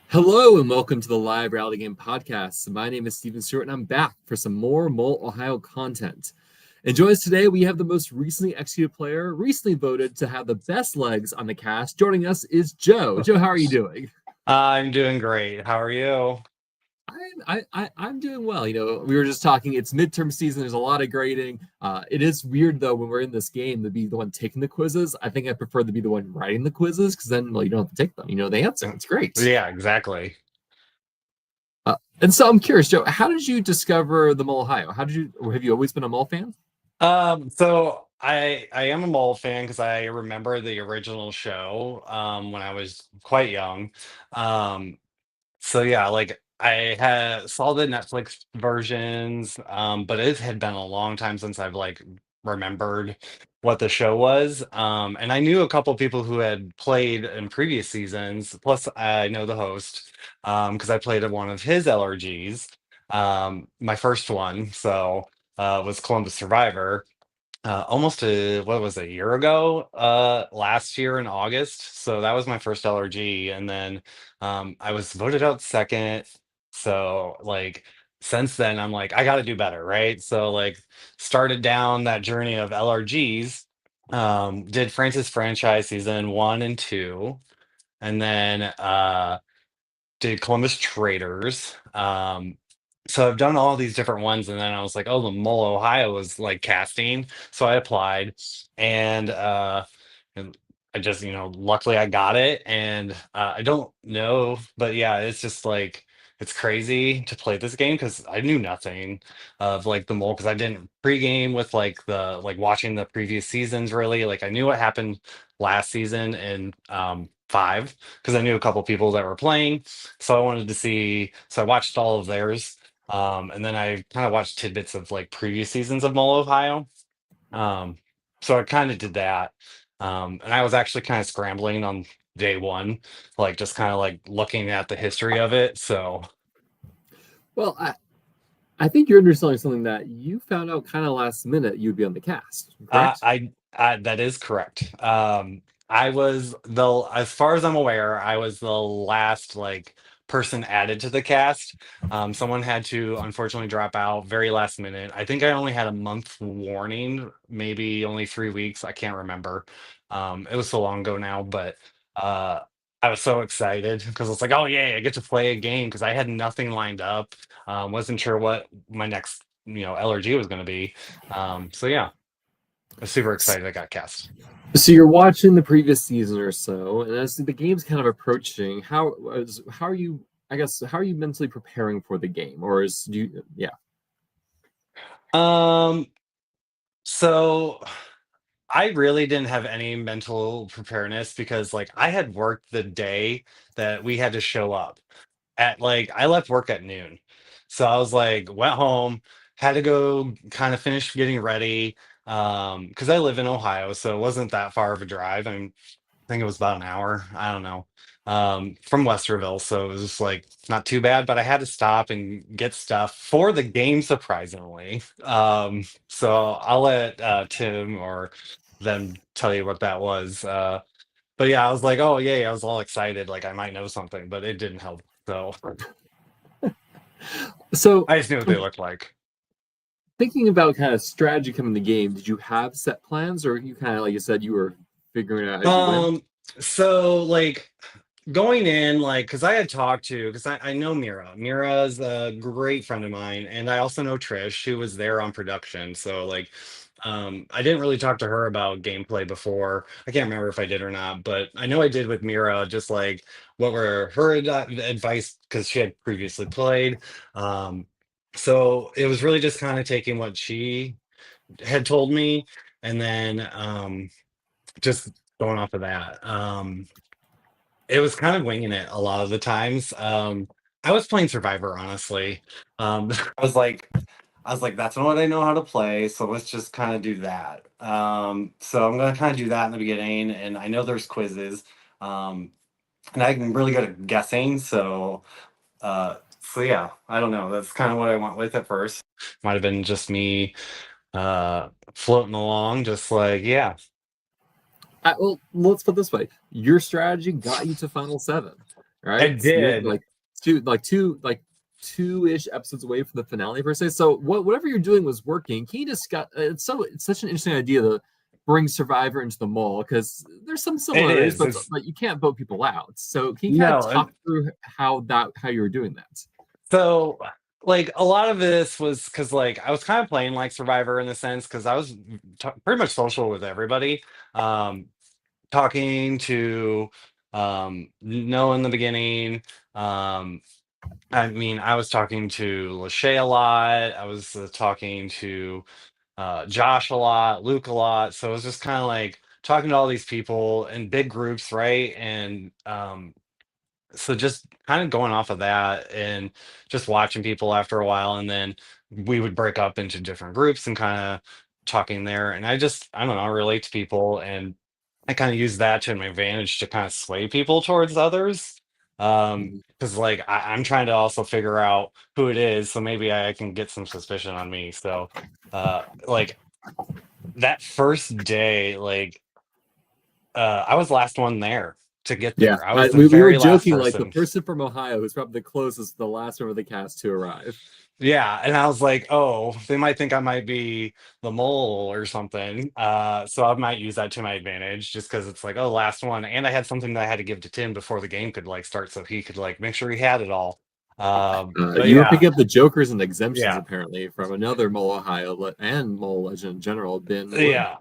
Hello and welcome to the Live Rally Game Podcast. My name is Steven Stewart and I'm back for some more Mole, Ohio content. And joining us today, we have the most recently executed player, recently voted to have the best legs on the cast. Joining us is Joe. Joe, how are you doing? I'm doing great. How are you? I'm doing well. We were just talking. It's midterm season. There's a lot of grading. It is weird though when we're in this game to be the one taking the quizzes. I think I prefer to be the one writing the quizzes because then, well, you don't have to take them. You know the answer. It's great. Yeah, exactly. And so I'm curious, Joe, how did you discover the Mole Ohio? How did you, or have you always been a Mole fan? So I am a Mole fan because I remember the original show when I was quite young. Um, So yeah, like I had saw the Netflix versions, but it had been a long time since I've like remembered what the show was. And I knew a couple people who had played in previous seasons. Plus, I know the host because I played at one of his LRGs, my first one. So was Columbus Survivor almost what was it, a year ago, last year in August. So that was my first LRG, and then I was voted out second. So like since then, I'm like, I got to do better, right? So like started down that journey of LRGs. Did Francis franchise season one and two, and then did Columbus Traders. So I've done all these different ones, and then I was like, oh, the Mole Ohio was like casting, so I applied, and and I just luckily I got it, and I don't know, but yeah, it's just like it's crazy to play this game because I knew nothing of like the mole because I didn't pregame with like the like watching the previous seasons really. Like I knew what happened last season in five because I knew a couple people that were playing, so I wanted to see. So I watched all of theirs, and then I kind of watched tidbits of like previous seasons of Mole Ohio. Um, so I kind of did that. And I was actually kind of scrambling on day one, like just kind of like looking at the history of it. So Well, I think you're underselling something that you found out kind of last minute you'd be on the cast, correct? that is correct. I was as far as I'm aware, I was the last like person added to the cast. Someone had to unfortunately drop out very last minute. I think I only had a month warning, maybe only 3 weeks. I can't remember. It was so long ago now, but uh, I was so excited because it's like, oh yeah, I get to play a game because I had nothing lined up. Wasn't sure what my next LRG was going to be. So yeah. I'm super excited I got cast. So you're watching the previous season or so, and as the game's kind of approaching, how are you? I guess how are you mentally preparing for the game, or is do you? Yeah. Um, so I really didn't have any mental preparedness because like I had worked the day that we had to show up at like I left work at noon. So I was like went home, had to go kind of finish getting ready. Because I live in Ohio, so it wasn't that far of a drive. I think it was about an hour. I don't know. From Westerville, so it was just like not too bad. But I had to stop and get stuff for the game, surprisingly. So I'll let Tim or them tell you what that was. But yeah, I was like, oh yeah, I was all excited, like I might know something, but it didn't help. So So I just knew what they looked like. thinking about kind of strategy coming in the game, did you have set plans, or you kind of like you said you were figuring it out as you went? Um, so like going in like because I had talked to because I know Mira's a great friend of mine, and I also know Trish who was there on production. So like I didn't really talk to her about gameplay before. I can't remember if I did or not, but I know I did with Mira, just like what were her advice because she had previously played. um so it was really just kind of taking what she had told me, and then just going off of that. It was kind of winging it a lot of the times. I was playing Survivor, honestly. I was like, that's not what I know how to play, so let's just kind of do that. So I'm gonna kind of do that in the beginning, and I know there's quizzes, um, and I'm really good at guessing. So yeah, I don't know. That's kind of what I went with at first. Might have been just me floating along, just like yeah. Well, let's put it this way: your strategy got you to Final Seven, I right? So you're did. like two-ish episodes away from the finale per se. So whatever you're doing was working. Can you discuss? It's such an interesting idea to bring Survivor into the mall because there's some It similarities, is. but It's you can't vote people out. So can you kind of no. talk through how you were doing that? So, like, a lot of this was because, like, I was kind of playing like Survivor in the sense because I was pretty much social with everybody, um, talking to Noah in the beginning. Um, I mean, I was talking to Lachey a lot. I was talking to Josh a lot, Luke a lot. So it was just kind of like talking to all these people in big groups, right? And so just kind of going off of that and just watching people after a while, and then we would break up into different groups and kind of talking there, and I don't know, relate to people, and I kind of use that to my advantage to kind of sway people towards others, Mhm. because like I'm trying to also figure out who it is, so maybe I can get some suspicion on me. So like that first day, like I was the last one there to get Yeah, there. I was the we were very last joking like the person. person from Ohio who's probably the closest, the last member of the cast to arrive. Yeah, and I was like, "Oh, they might think I might be the mole or something." So I might use that to my advantage just because it's like, "Oh, last one." And I had something that I had to give to Tim before the game could like start so he could like make sure he had it all. But You were yeah, picking up the jokers and exemptions yeah, apparently from another Mole Ohio and Mole legend in general, Ben Wood. yeah,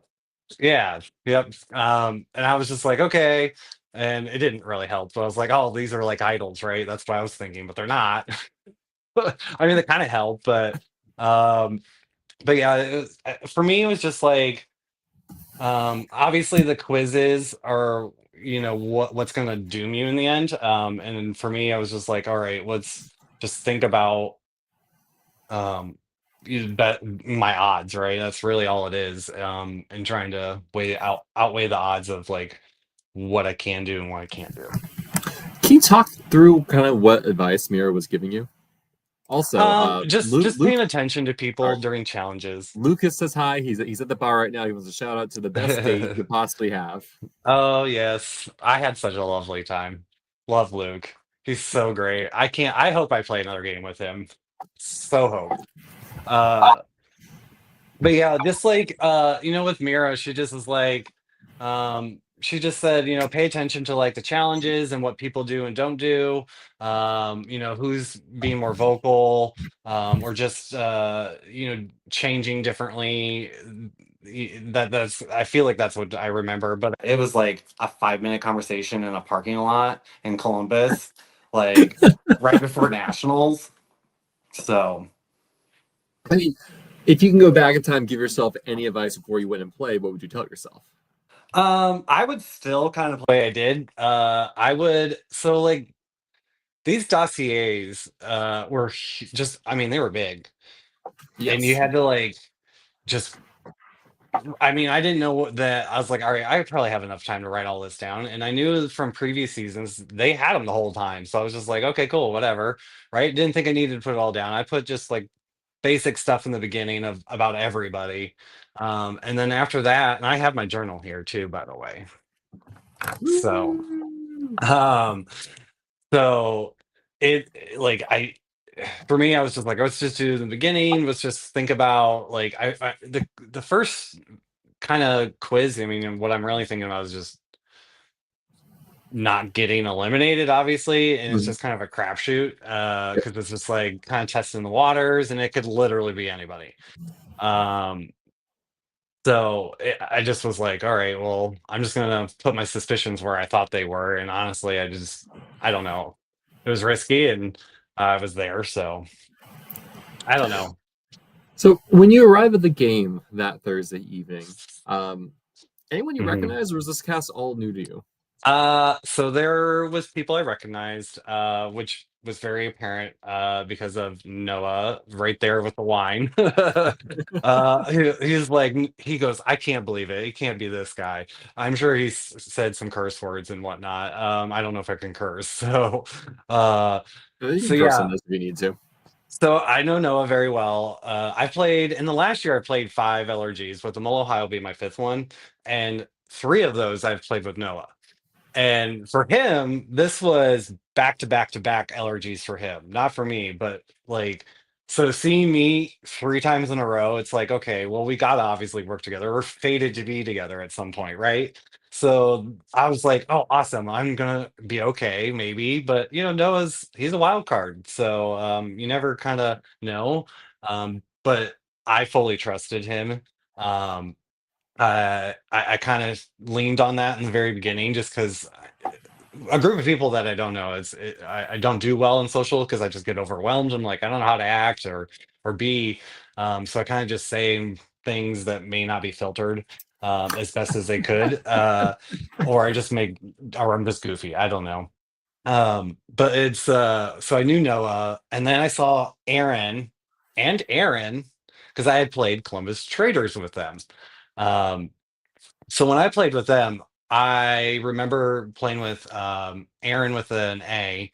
yeah, yep. And I was just like, "Okay." And it didn't really help. So I was like, "Oh, these are like idols, right?" That's what I was thinking, but they're not. I mean, they kind of help, um, but yeah, for me, it was just like obviously the quizzes are, what's going to doom you in the end. And for me, I was just like, all right, let's just think about um bet my odds, right? That's really all it is. And trying to outweigh the odds of like what I can do and what I can't do. Can you talk through kind of what advice Mira was giving you? Also, Just Luke, paying attention to all people right, during challenges. Lucas says hi. He's at the bar right now. He wants a shout out to the best date you could possibly have. Oh, yes. I had such a lovely time. Love Luke. He's so great. I hope I play another game with him. So hope. Uh but yeah, just like with Mira, she just was like she just said, pay attention to like the challenges and what people do and don't do. Who's being more vocal, or just changing differently. That's I feel like that's what I remember, but it was like a 5 minute conversation in a parking lot in Columbus, like right before nationals. So I mean, if you can go back in time, give yourself any advice before you went and play, what would you tell yourself? I would still kind of play I did. I would so like these dossiers were just I mean they were big, and you Yes. had to like just I mean I didn't know what that I was like, all right, I probably have enough time to write all this down, and I knew from previous seasons they had them the whole time, so I was just like, okay, cool, whatever, right? Didn't think I needed to put it all down. I put just like basic stuff in the beginning of about everybody, and then after that, and I have my journal here too, by the way. So um so like for me, I was just like, let's just do the beginning. Let's just think about like the first kind of quiz. I mean, and what I'm really thinking about is just not getting eliminated, obviously, and it's Mhm. just kind of a crapshoot because it's just like kind of testing the waters, and it could literally be anybody. Um, I just was like, all right, well, I'm just gonna put my suspicions where I thought they were, and honestly, I don't know. It was risky, and I was there, so I don't know. So when you arrive at the game that Thursday evening, anyone you Mhm. recognize, or was this cast all new to you? So there was people I recognized, which was very apparent, because of Noah right there with the wine. He's like, he goes, I can't believe it. It can't be this guy. I'm sure he's said some curse words and whatnot. I don't know if I can curse. Uh, You so can curse on yeah, this if you need to. so I know Noah very well. I played in the last year. I played 5 LRGs, with the Molo High will be my fifth one, and 3 of those I've played with Noah. And for him, this was back to back to back allergies for him. Not for me, but like, so seeing me 3 times in a row, it's like, okay, well, we gotta obviously work together. We're fated to be together at some point, right? So I was like, oh, awesome. I'm gonna be okay, maybe. But Noah's he's a wild card. So you never kind of know. But I fully trusted him. Um, I kind of leaned on that in the very beginning just because a group of people that I don't know I don't do well in social because I just get overwhelmed. I'm like I don't know how to act or be, so I kind of just say things that may not be filtered as best as they could, or I just make or I'm just goofy. I don't know. But it's so I knew Noah, and then I saw Aaron because I had played Columbus Traders with them. Um, so when I played with them, I remember playing with Aaron with an A.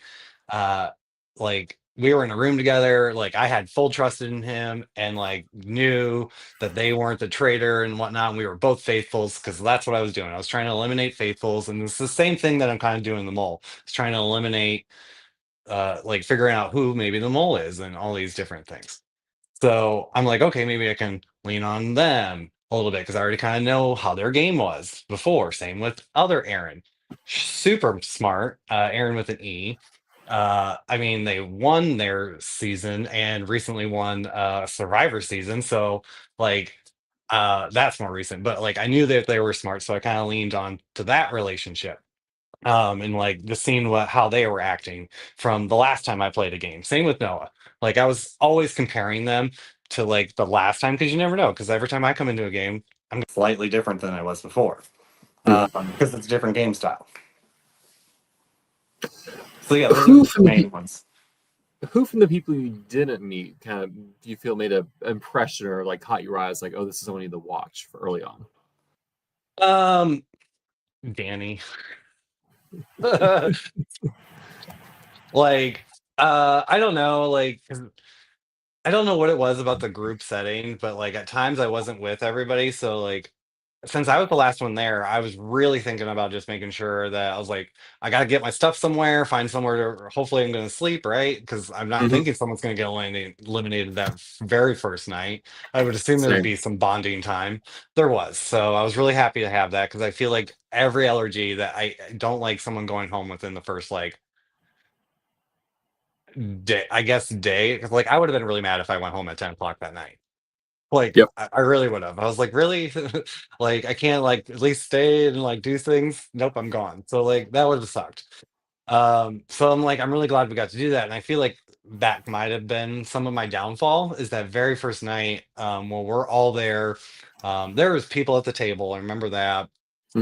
Uh, like we were in a room together. Like I had full trust in him, and like knew that they weren't the traitor and whatnot. And we were both faithfuls because that's what I was doing. I was trying to eliminate faithfuls, and it's the same thing that I'm kind of doing in the mole. It's trying to eliminate, like figuring out who maybe the mole is, and all these different things. So I'm like, okay, maybe I can lean on them a little bit because I already kind of know how their game was before. Same with other Aaron. Super smart. Aaron with an E. I mean, they won their season and recently won Survivor season. So, like, that's more recent. But, like, I knew that they were smart. So I kind of leaned on to that relationship, and like just seeing how they were acting from the last time I played a game. Same with Noah. Like I was always comparing them to like the last time because you never know. Because every time I come into a game, I'm slightly different than I was before because it's a different game style. So yeah, those are Who the from the main ones. who from the people you didn't meet kind of do you feel made a impression or like caught your eyes like, oh, this is someone you need to watch for early on? Um, Danny. Like, I don't know, like 'cause I don't know what it was about the group setting, but like at times I wasn't with everybody. So like since I was the last one there, I was really thinking about just making sure that I was like, I gotta get my stuff somewhere, find somewhere to hopefully I'm gonna sleep, right? Because I'm not Mhm. thinking someone's gonna get eliminated that very first night. I would assume there'd Same. be some bonding time. There was. So I was really happy to have that because I feel like every allergy that I don't like someone going home within the first like day, I guess day. 'Cause, like I would have been really mad if I went home at 10 o'clock that night. Like, Yep. I really would have. I was like, "Really? Like, I can't, like, at least stay and, like, do things? Nope, I'm gone." So, like, that would've sucked. So I'm like, I'm really glad we got to do that, and I feel like that might have been some of my downfall, is that very first night, when we're all there, there was people at the table, I remember that.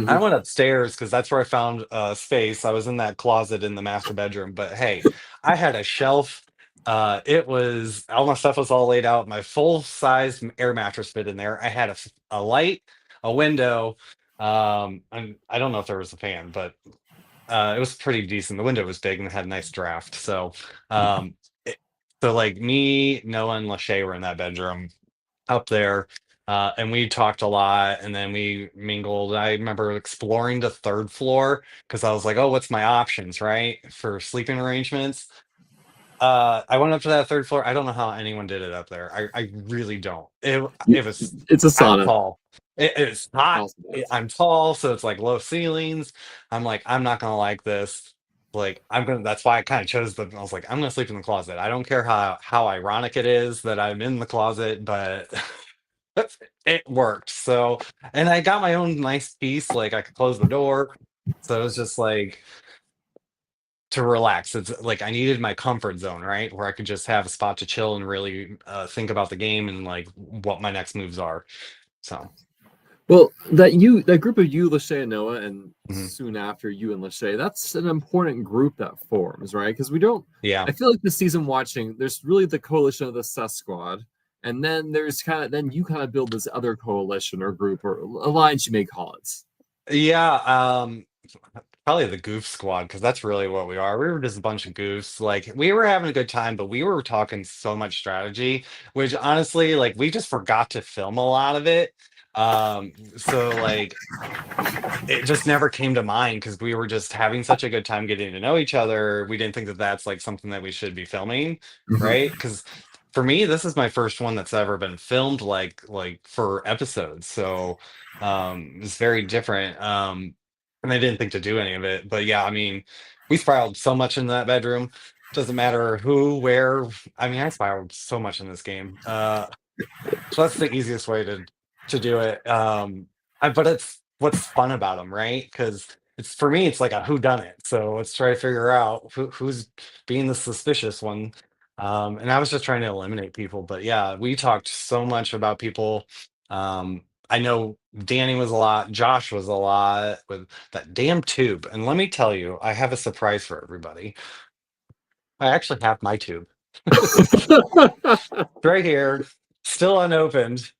I Hmm. went upstairs because that's where I found space. I was in that closet in the master bedroom, but hey, I had a shelf. It was all my stuff was all laid out. My full size air mattress fit in there. I had a light, a window. And I don't know if there was a fan, but it was pretty decent. The window was big and it had a nice draft. So, um, it, so like me, Noah, and Lachey were in that bedroom up there. And we talked a lot and then we mingled. I remember exploring the third floor because I was like, oh, what's my options, right? For sleeping arrangements. I went up to that third floor. I don't know how anyone did it up there. I really don't. It was It's a I'm sauna. tall. It's hot. Awesome. Yes. I'm tall, so it's like low ceilings. I'm like, I'm not gonna like this. Like I'm gonna that's why I kind of chose I was like, I'm gonna sleep in the closet. I don't care how ironic it is that I'm in the closet, but it worked. So, and I got my own nice piece. Like I could close the door. So it was just like to relax. It's like I needed my comfort zone, right? Where I could just have a spot to chill and really think about the game and like what my next moves are. So, Well, that group of you, Lachey and Noah, and mhm. soon after you and Lachey, that's an important group that forms, right? Because we don't. Yeah. I feel like the season watching, there's really the coalition of the Sus Squad, and then there's then you kind of build this other coalition or group or alliance, you may call it. Yeah. Probably the goof squad because that's really what we are. We were just a bunch of goofs. Like we were having a good time, but we were talking so much strategy, which honestly, like we just forgot to film a lot of it. So like it just never came to mind because we were just having such a good time getting to know each other. We didn't think that that's like something that we should be filming, Mhm. right? Because for me, this is my first one that's ever been filmed like for episodes. So it's very different. And I didn't think to do any of it. But yeah, I mean, we spiraled so much in that bedroom. Doesn't matter who, where. I mean, I spiraled so much in this game. So that's the easiest way to do it. But it's what's fun about them, right? Because it's for me, it's like a who done it. So let's try to figure out who's being the suspicious one. And I was just trying to eliminate people. But yeah, we talked so much about people. I know Danny was a lot, Josh was a lot with that damn tube. And let me tell you, I have a surprise for everybody. I actually have my tube right here, still unopened.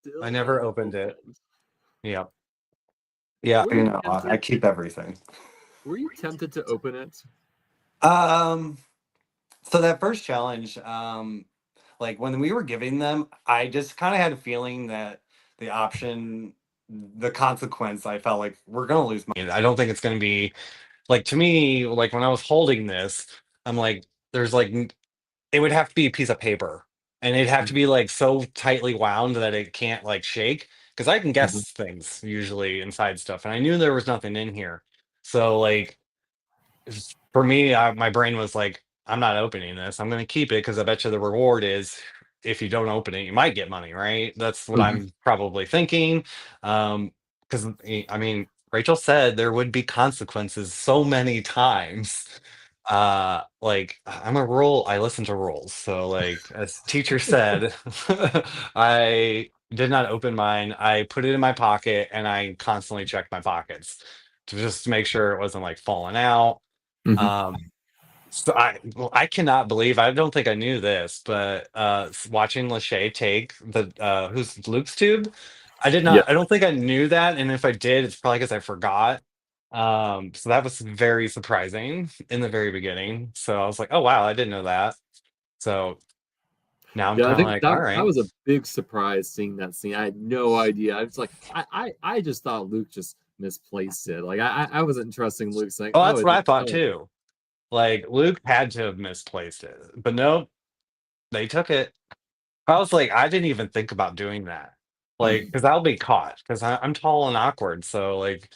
I Still never opened it. unopened. Yeah. Yeah. Were You you know, I tempted? keep everything. Were you tempted to open it? Um, so that first challenge, like when we were giving them, I just kind of had a feeling that the option, the consequence, I felt like we're gonna lose money. And I don't think it's going to be like to me, like when I was holding this, I'm like, there's like, it would have to be a piece of paper and it'd have to be like so tightly wound that it can't like shake. Cause I can Mhm. guess things usually inside stuff. And I knew there was nothing in here. So like, for me, my brain was like, I'm not opening this. I'm going to keep it because I bet you the reward is if you don't open it, you might get money, right? That's what Mhm. I'm probably thinking. Because I mean, Rachel said there would be consequences so many times. Like I'm a rule, I listen to rules. So like as teacher said, I did not open mine. I put it in my pocket and I constantly checked my pockets to just make sure it wasn't like falling out. Mhm. um, so I cannot believe I don't think I knew this, but watching Lachey take the who's Luke's tube, Yeah. I don't think I knew that, and if I did, it's probably because I forgot. So that was very surprising in the very beginning. So I was like, oh wow, I didn't know that. So now I'm Yeah, I kind of think like, all that right. was a big surprise seeing that scene. I had no idea. I was like, I just thought Luke just misplaced it. Like I wasn't trusting Luke saying, Oh, oh, that's it what I just thought fell. too. Like Luke had to have misplaced it, but no, they took it. I was like, I didn't even think about doing that. Like, Mhm. because I'll be caught because I'm tall and awkward. So, like,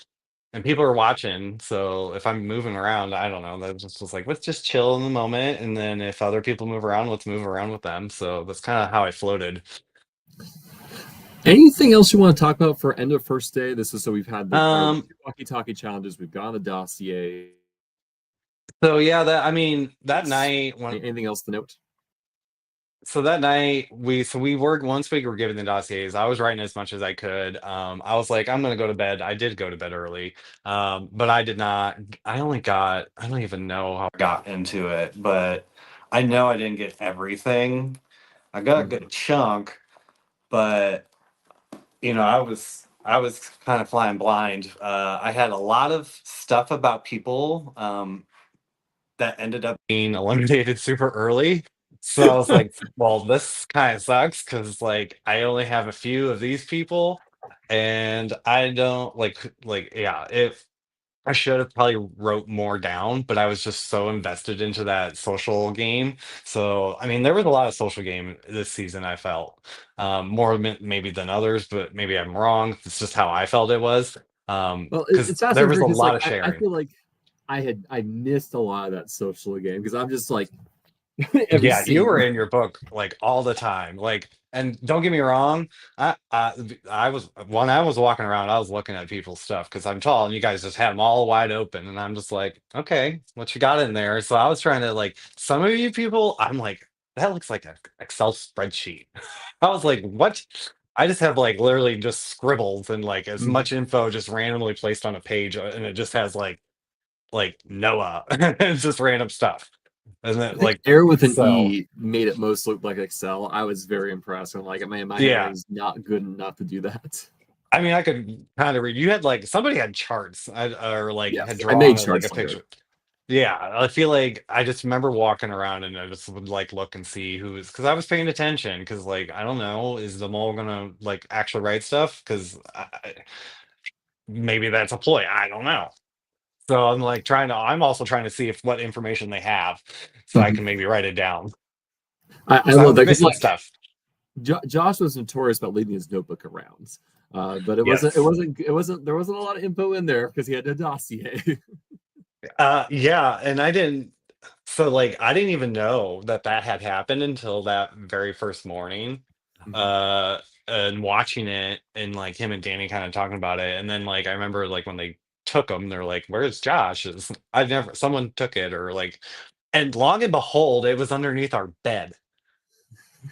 and people are watching. So, if I'm moving around, I don't know. That just was like, let's just chill in the moment. And then if other people move around, let's move around with them. So, that's kind of how I floated. Anything else you want to talk about for end of first day? This is so we've had the Um, two walkie-talkie challenges. We've got the dossier. so yeah, I mean, that night when Anything else to note? so that night we worked once we were given the dossiers. I was writing as much as I could. I was like, I'm gonna go to bed. I did go to bed early. But I did not. I don't even know how I got into it, but I know I didn't get everything. I got a Mhm. good chunk, but I was kind of flying blind. I had a lot of stuff about people that ended up being eliminated super early. So I was like, well, this kind of sucks because like I only have a few of these people, and I don't like yeah. If I should have probably wrote more down, but I was just so invested into that social game. So I mean, there was a lot of social game this season. I felt more maybe than others, but maybe I'm wrong. It's just how I felt it was. Well, Because it's there fascinating was a because lot like of I sharing. feel like I missed a lot of that social game because I'm just like every Yeah, you were scene. in your book like all the time. Like, and don't get me wrong, I was when I was walking around, I was looking at people's stuff because I'm tall, and you guys just had them all wide open, and I'm just like, okay, what you got in there? So I was trying to like some of you people, I'm like, that looks like an Excel spreadsheet. I was like, what? I just have like literally just scribbles and like as Mhm. much info just randomly placed on a page, and it just has like Noah, it's just random stuff. And I then think like Air with an so E made it most look like Excel. I was very impressed. I'm like, man, my yeah. handwriting is not good enough to do that. I mean, I could kind of read. You had like somebody had charts or like Yes, had I made drawn like a charts later. picture. Yeah, I feel like I just remember walking around and I just would like look and see who was because I was paying attention because like I don't know, is the mole gonna like actually write stuff? Because maybe that's a ploy. I don't know. So I'm like I'm also trying to see if what information they have so I Mhm. can maybe write it down I because I love was that because missing like stuff. Josh was notorious about leaving his notebook around, but Yes. there wasn't a lot of info in there because he had a dossier. Yeah, and I didn't. So like I didn't even know that that had happened until that very first morning. Mhm. Uh, and watching it and like him and Danny kind of talking about it, and then like I remember like when they took him, they're like, "Where's Josh?" I never someone took it or like, and long and behold, it was underneath our bed,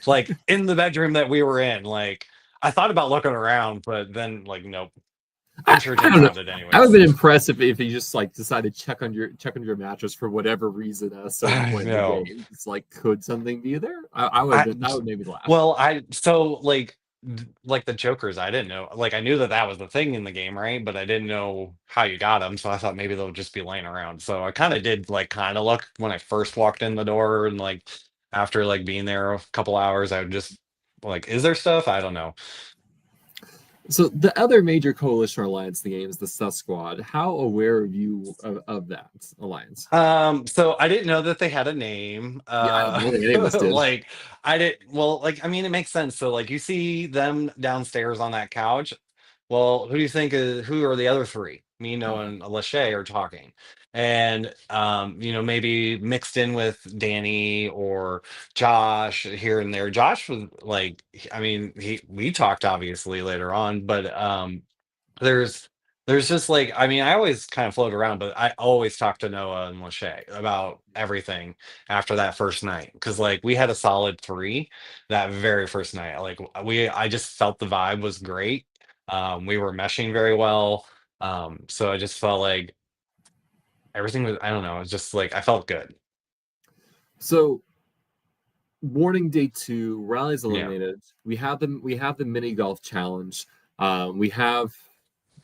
like in the bedroom that we were in. Like I thought about looking around, but then like nope. I'm sure I Tim don't know. found it I would have anyways. been impressed if he just like decided to check under your mattress for whatever reason at a certain I point in the know. game. It's like, could something be there? I would have I been that would make me laugh. well, I so like the Jokers, I didn't know. Like I knew that that was the thing in the game, right? But I didn't know how you got them, so I thought maybe they'll just be laying around. So I kind of did like kind of look when I first walked in the door, and like after like being there a couple hours, I would just like, is there stuff? I don't know. So the other major coalition or alliance in the game is the Sus Squad. How aware are you of that alliance? So I didn't know that they had a name. Yeah, I don't think any of us did. Like I did well, like I mean it makes sense. So like you see them downstairs on that couch. Well, who do you think is who are the other three? Me, Noah, and Lachey are talking. And maybe mixed in with Danny or Josh here and there. Josh was like, I mean, he we talked obviously later on, but there's there's just like I mean, I always kind of float around, but I always talk to Noah and Lachey about everything after that first night. Cause like we had a solid three that very first night. Like I just felt the vibe was great. We were meshing very well. So I just felt like everything was, I don't know, it was just like I felt good. So warning day two, Riley's Yeah. eliminated. We have the mini golf challenge. We have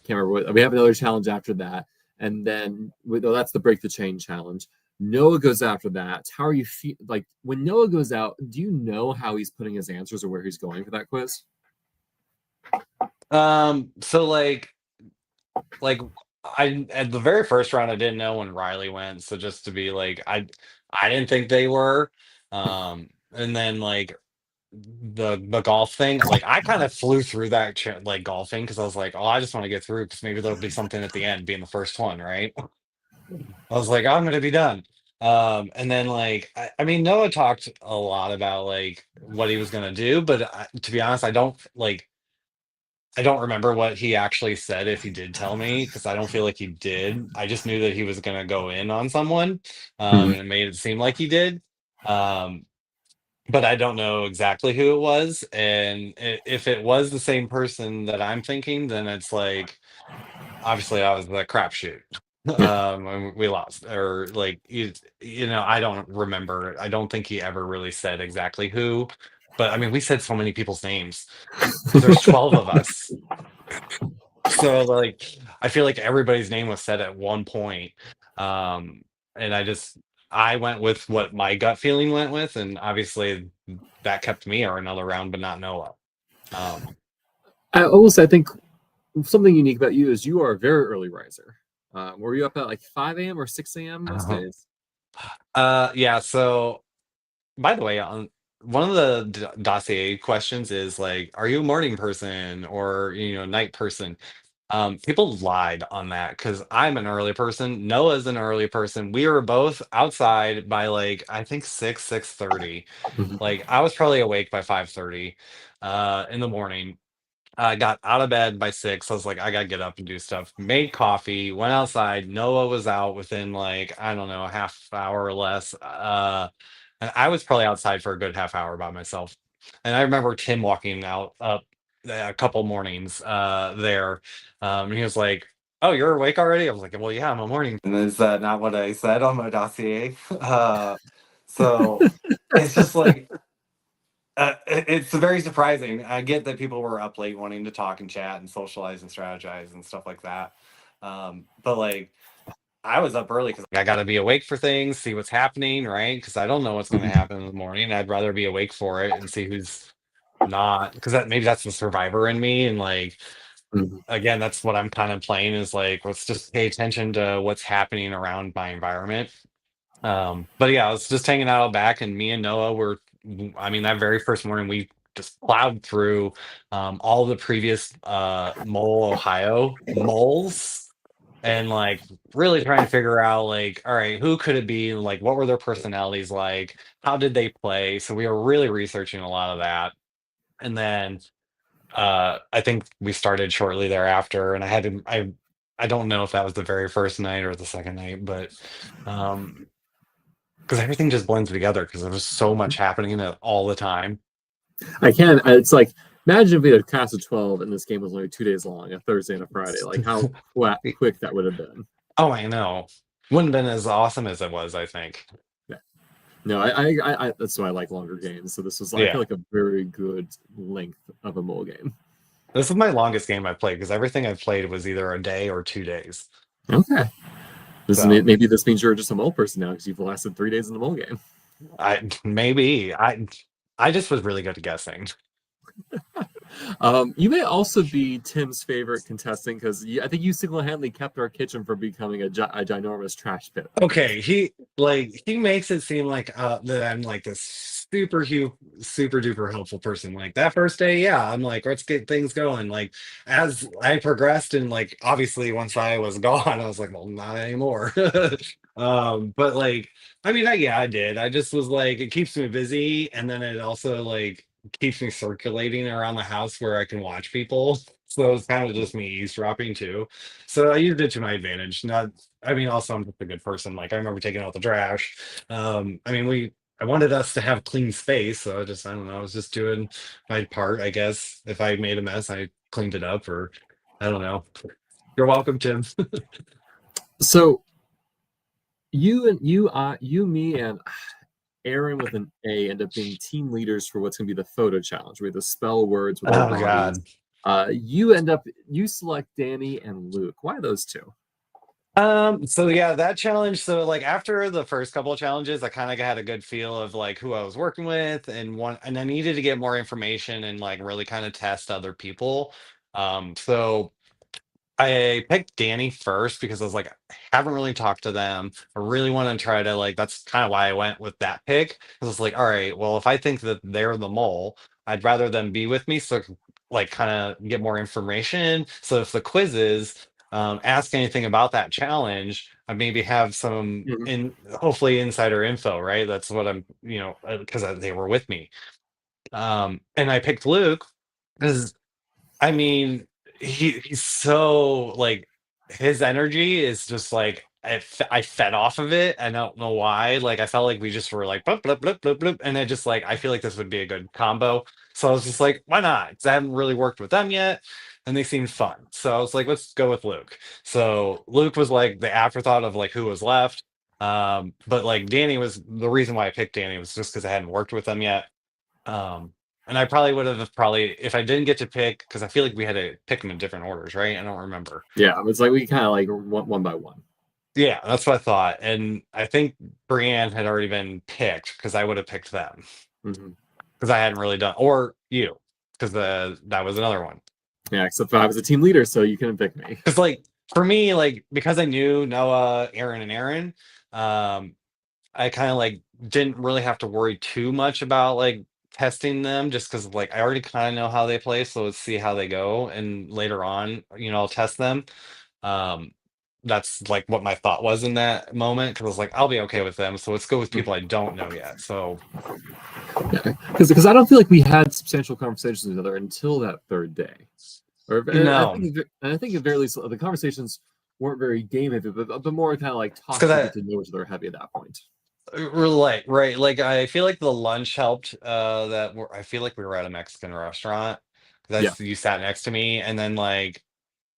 can't remember what we have another challenge after that, and then that's the break the chain challenge. Noah goes after that. How are you feel like when Noah goes out? Do you know how he's putting his answers or where he's going for that quiz? So like I at the very first round I didn't know when Riley went, so just to be like I didn't think they were. And then like the golf thing, like I kind of flew through that like golfing because I was like, oh, I just want to get through because maybe there'll be something at the end, being the first one, right? I was like, I'm gonna be done. And then like I mean Noah talked a lot about like what he was gonna do, but to be honest, I don't remember what he actually said if he did tell me because I don't feel like he did. I just knew that he was going to go in on someone, Mhm. and it made it seem like he did. Um, but I don't know exactly who it was. And if it was the same person that I'm thinking, then it's like obviously I was the crapshoot. And we lost, or like I don't remember. I don't think he ever really said exactly who, but I mean, we said so many people's names because there's 12 of us. So like I feel like everybody's name was said at one point. Um and I went with what my gut feeling went with, and obviously that kept me or another round, but not Noah. Um I also I think something unique about you is you are a very early riser. Were you up at like 5 a.m. or 6 a.m. most uh days? yeah, so by the way, on one of the dossier questions is like, are you a morning person or night person? People lied on that because I'm an early person. Noah's an early person. We were both outside by like I think 6:30. Mhm. Like I was probably awake by 5:30 in the morning. I got out of bed by 6. I was like, I gotta get up and do stuff. Made coffee, went outside. Noah was out within like, I don't know, a half hour or less. And I was probably outside for a good half hour by myself. And I remember Tim walking out up a couple mornings there. And he was like, "Oh, you're awake already?" I was like, "Well, yeah, I'm a morning." And is that not what I said on my dossier? So it's just like it's very surprising. I get that people were up late wanting to talk and chat and socialize and strategize and stuff like that. But like I was up early because I got to be awake for things, see what's happening, right? Because I don't know what's going to Mhm. happen in the morning. I'd rather be awake for it and see who's not, because maybe that's the survivor in me. And like, Mhm. again, that's what I'm kind of playing is like, let's just pay attention to what's happening around my environment. But yeah, I was just hanging out back, and me and Noah were, I mean, that very first morning, we just plowed through all the previous Mole, Ohio moles and like really trying to figure out like, all right, who could it be? Like, what were their personalities like? How did they play? So we were really researching a lot of that. And then I think we started shortly thereafter, and I don't know if that was the very first night or the second night, but um because everything just blends together because there was so much happening all the time. I can. It's like imagine if we had a cast of 12 and this game was only 2 days long, a Thursday and a Friday. Like how quick that would have been. Oh, I know. Wouldn't have been as awesome as it was, I think. Yeah. No, that's why I like longer games. So this was, I feel Yeah. like, a very good length of a mole game. This is my longest game I've played because everything I've played was either a day or 2 days. Okay. So Maybe this means you're just a mole person now because you've lasted 3 days in the mole game. I just was really good at guessing. You may also be Tim's favorite contestant because I think you single-handedly kept our kitchen from becoming a ginormous trash pit. Okay, he makes it seem like that I'm like this super duper helpful person. Like that first day, yeah, I'm like, let's get things going. Like as I progressed and like obviously once I was gone, I was like, well, not anymore. But like I mean, yeah, I did. I just was like, it keeps me busy, and then it also like keeps me circulating around the house where I can watch people. So it's kind of just me eavesdropping too. So I used it to my advantage. Not I mean, also I'm just a good person. Like I remember taking out the trash. I mean, I wanted us to have clean space, so I don't know, I was just doing my part, I guess. If I made a mess, I cleaned it up, or I don't know. You're welcome, Tim. So you, me, and Aaron with an A end up being team leaders for what's going to be the photo challenge. We have the spell words with our Oh bodies. God. You select Danny and Luke. Why those two? So yeah, that challenge. So like after the first couple of challenges, I kind of had a good feel of like who I was working with and I needed to get more information and like really kind of test other people. So I picked Danny first because I was like, I haven't really talked to them. I really want to try to like, that's kind of why I went with that pick. Because it's like, all right, well, if I think that they're the mole, I'd rather them be with me so I can, like kind of get more information. So if the quizzes ask anything about that challenge, I maybe have some Mhm. hopefully insider info, right? That's what I'm, because they were with me. And I picked Luke because I mean, he's so like his energy is just like I fed off of it. I don't know why. Like I felt like we just were like blip, blip, blip, blip, blip, and I just like I feel like this would be a good combo. So I was just like, why not? Because I haven't really worked with them yet, and they seemed fun. So I was like, let's go with Luke. So Luke was like the afterthought of like who was left. But like Danny was the reason why I picked Danny was just because I hadn't worked with them yet. Um, and I probably would have probably if I didn't get to pick because I feel like we had to pick them in different orders, right? I don't remember. Yeah, it's like we kind of like one by one. Yeah, that's what I thought. And I think Brienne had already been picked because I would have picked them Hmm. because I hadn't really done or you because that was another one. Yeah, except I was a team leader, so you couldn't pick me. Because like for me, like because I knew Noah, Aaron, and Aaron, um, I kind of like didn't really have to worry too much about like testing them just because like I already kind of know how they play, so let's see how they go. And later on, I'll test them. Um, that's like what my thought was in that moment because I was like, I'll be okay with them. So let's go with people I don't know yet. So Yeah, because I don't feel like we had substantial conversations with each other until that third day. Or no, I think at very least the conversations weren't very game heavy, but more kind of like it's talk because to I get to know each other heavy at that point. relate right. Like I feel like the lunch helped. I feel like we were at a Mexican restaurant Yeah. because you sat next to me, and then like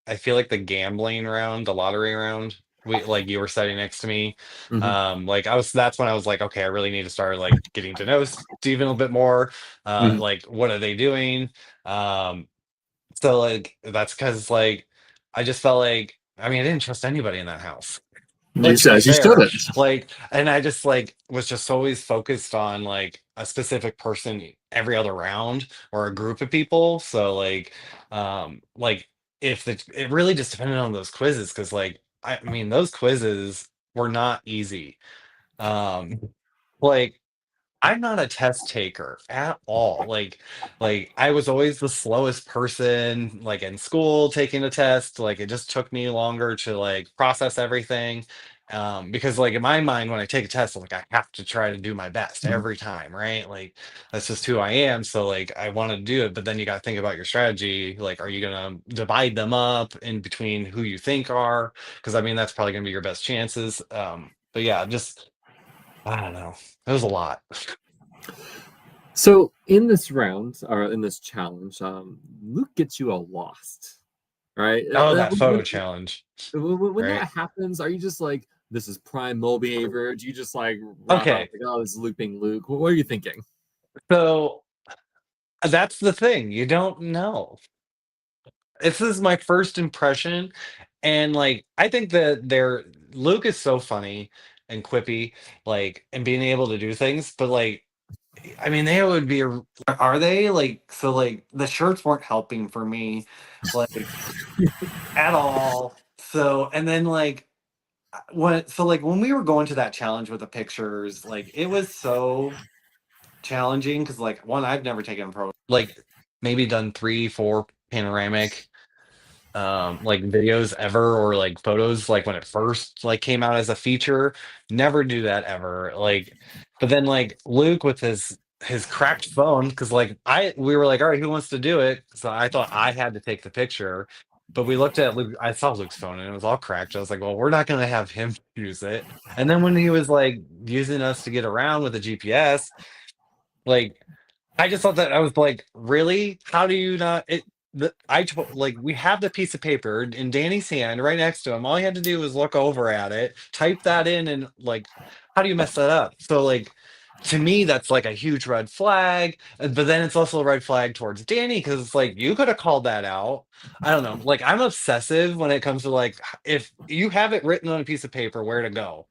I feel like the gambling round, the lottery round, we like you were sitting next to me. Hmm. Like that's when I was like, okay, I really need to start like getting to know Steven a little bit more. Hmm. Like what are they doing? Um, so like that's because like I just felt like I mean I didn't trust anybody in that house. You Like, to be said you fair, shouldn't. like, and I just like was just always focused on like a specific person every other round or a group of people. So like if it really just depended on those quizzes because like I mean those quizzes were not easy. Um, like I'm not a test taker at all. Like I was always the slowest person like in school taking a test. Like it just took me longer to like process everything. Because like in my mind when I take a test, like I have to try to do my best Mhm. every time, right? Like that's just who I am. So like I want to do it, but then you got to think about your strategy. Like, are you gonna divide them up in between who you think are? Because I mean that's probably gonna be your best chances. But yeah, just I don't know. It was a lot. So in this round or in this challenge, Luke gets you all lost, right? Oh, that photo challenge, When right? that happens, are you just like, this is prime mole behavior? Do you just like wrap up Okay, like, oh, this is Luke being Luke? What are you thinking? so that's the thing. You don't know. This is my first impression, and like I think that Luke is so funny and quippy, like and being able to do things, but like I mean, they would be Are they like so like the shirts weren't helping for me like at all. So and then like when we were going to that challenge with the pictures, like it was so challenging because like one I've never taken a pro. like maybe done 3, 4 panoramic like videos ever or like photos like when it first like came out as a feature, never do that ever like. But then like Luke with his cracked phone, because like we were like, all right, who wants to do it? So I thought I had to take the picture, but we looked at Luke. I saw Luke's phone and it was all cracked. I was like, well, we're not gonna have him use it. And then when he was like using us to get around with the GPS, like I just thought that I was like, really? How do you not? Like we have the piece of paper in Danny's hand right next to him. All he had to do was look over at it, type that in, and like, how do you mess that up? So like, to me, that's like a huge red flag. But then it's also a red flag towards Danny because it's like you could have called that out. I don't know. Like I'm obsessive when it comes to like if you have it written on a piece of paper where to go,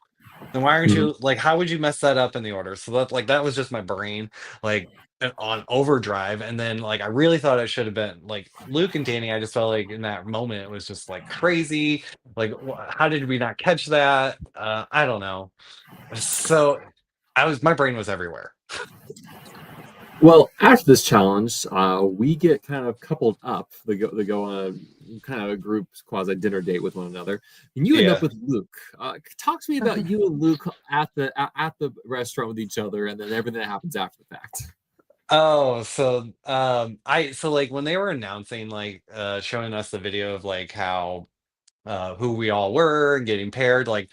then why aren't Mhm. you like how would you mess that up in the order? So that was just my brain like on overdrive. And then like I really thought it should have been like Luke and Danny. I just felt like in that moment it was just like crazy. Like how did we not catch that? I don't know. So my brain was everywhere. Well, after this challenge, we get kind of coupled up. They go on a kind of a group quasi dinner date with one another, and you end up Yeah. with Luke. Talk to me about you and Luke at the restaurant with each other, and then everything that happens after the fact. Oh, so like when they were announcing like showing us the video of like how who we all were and getting paired, like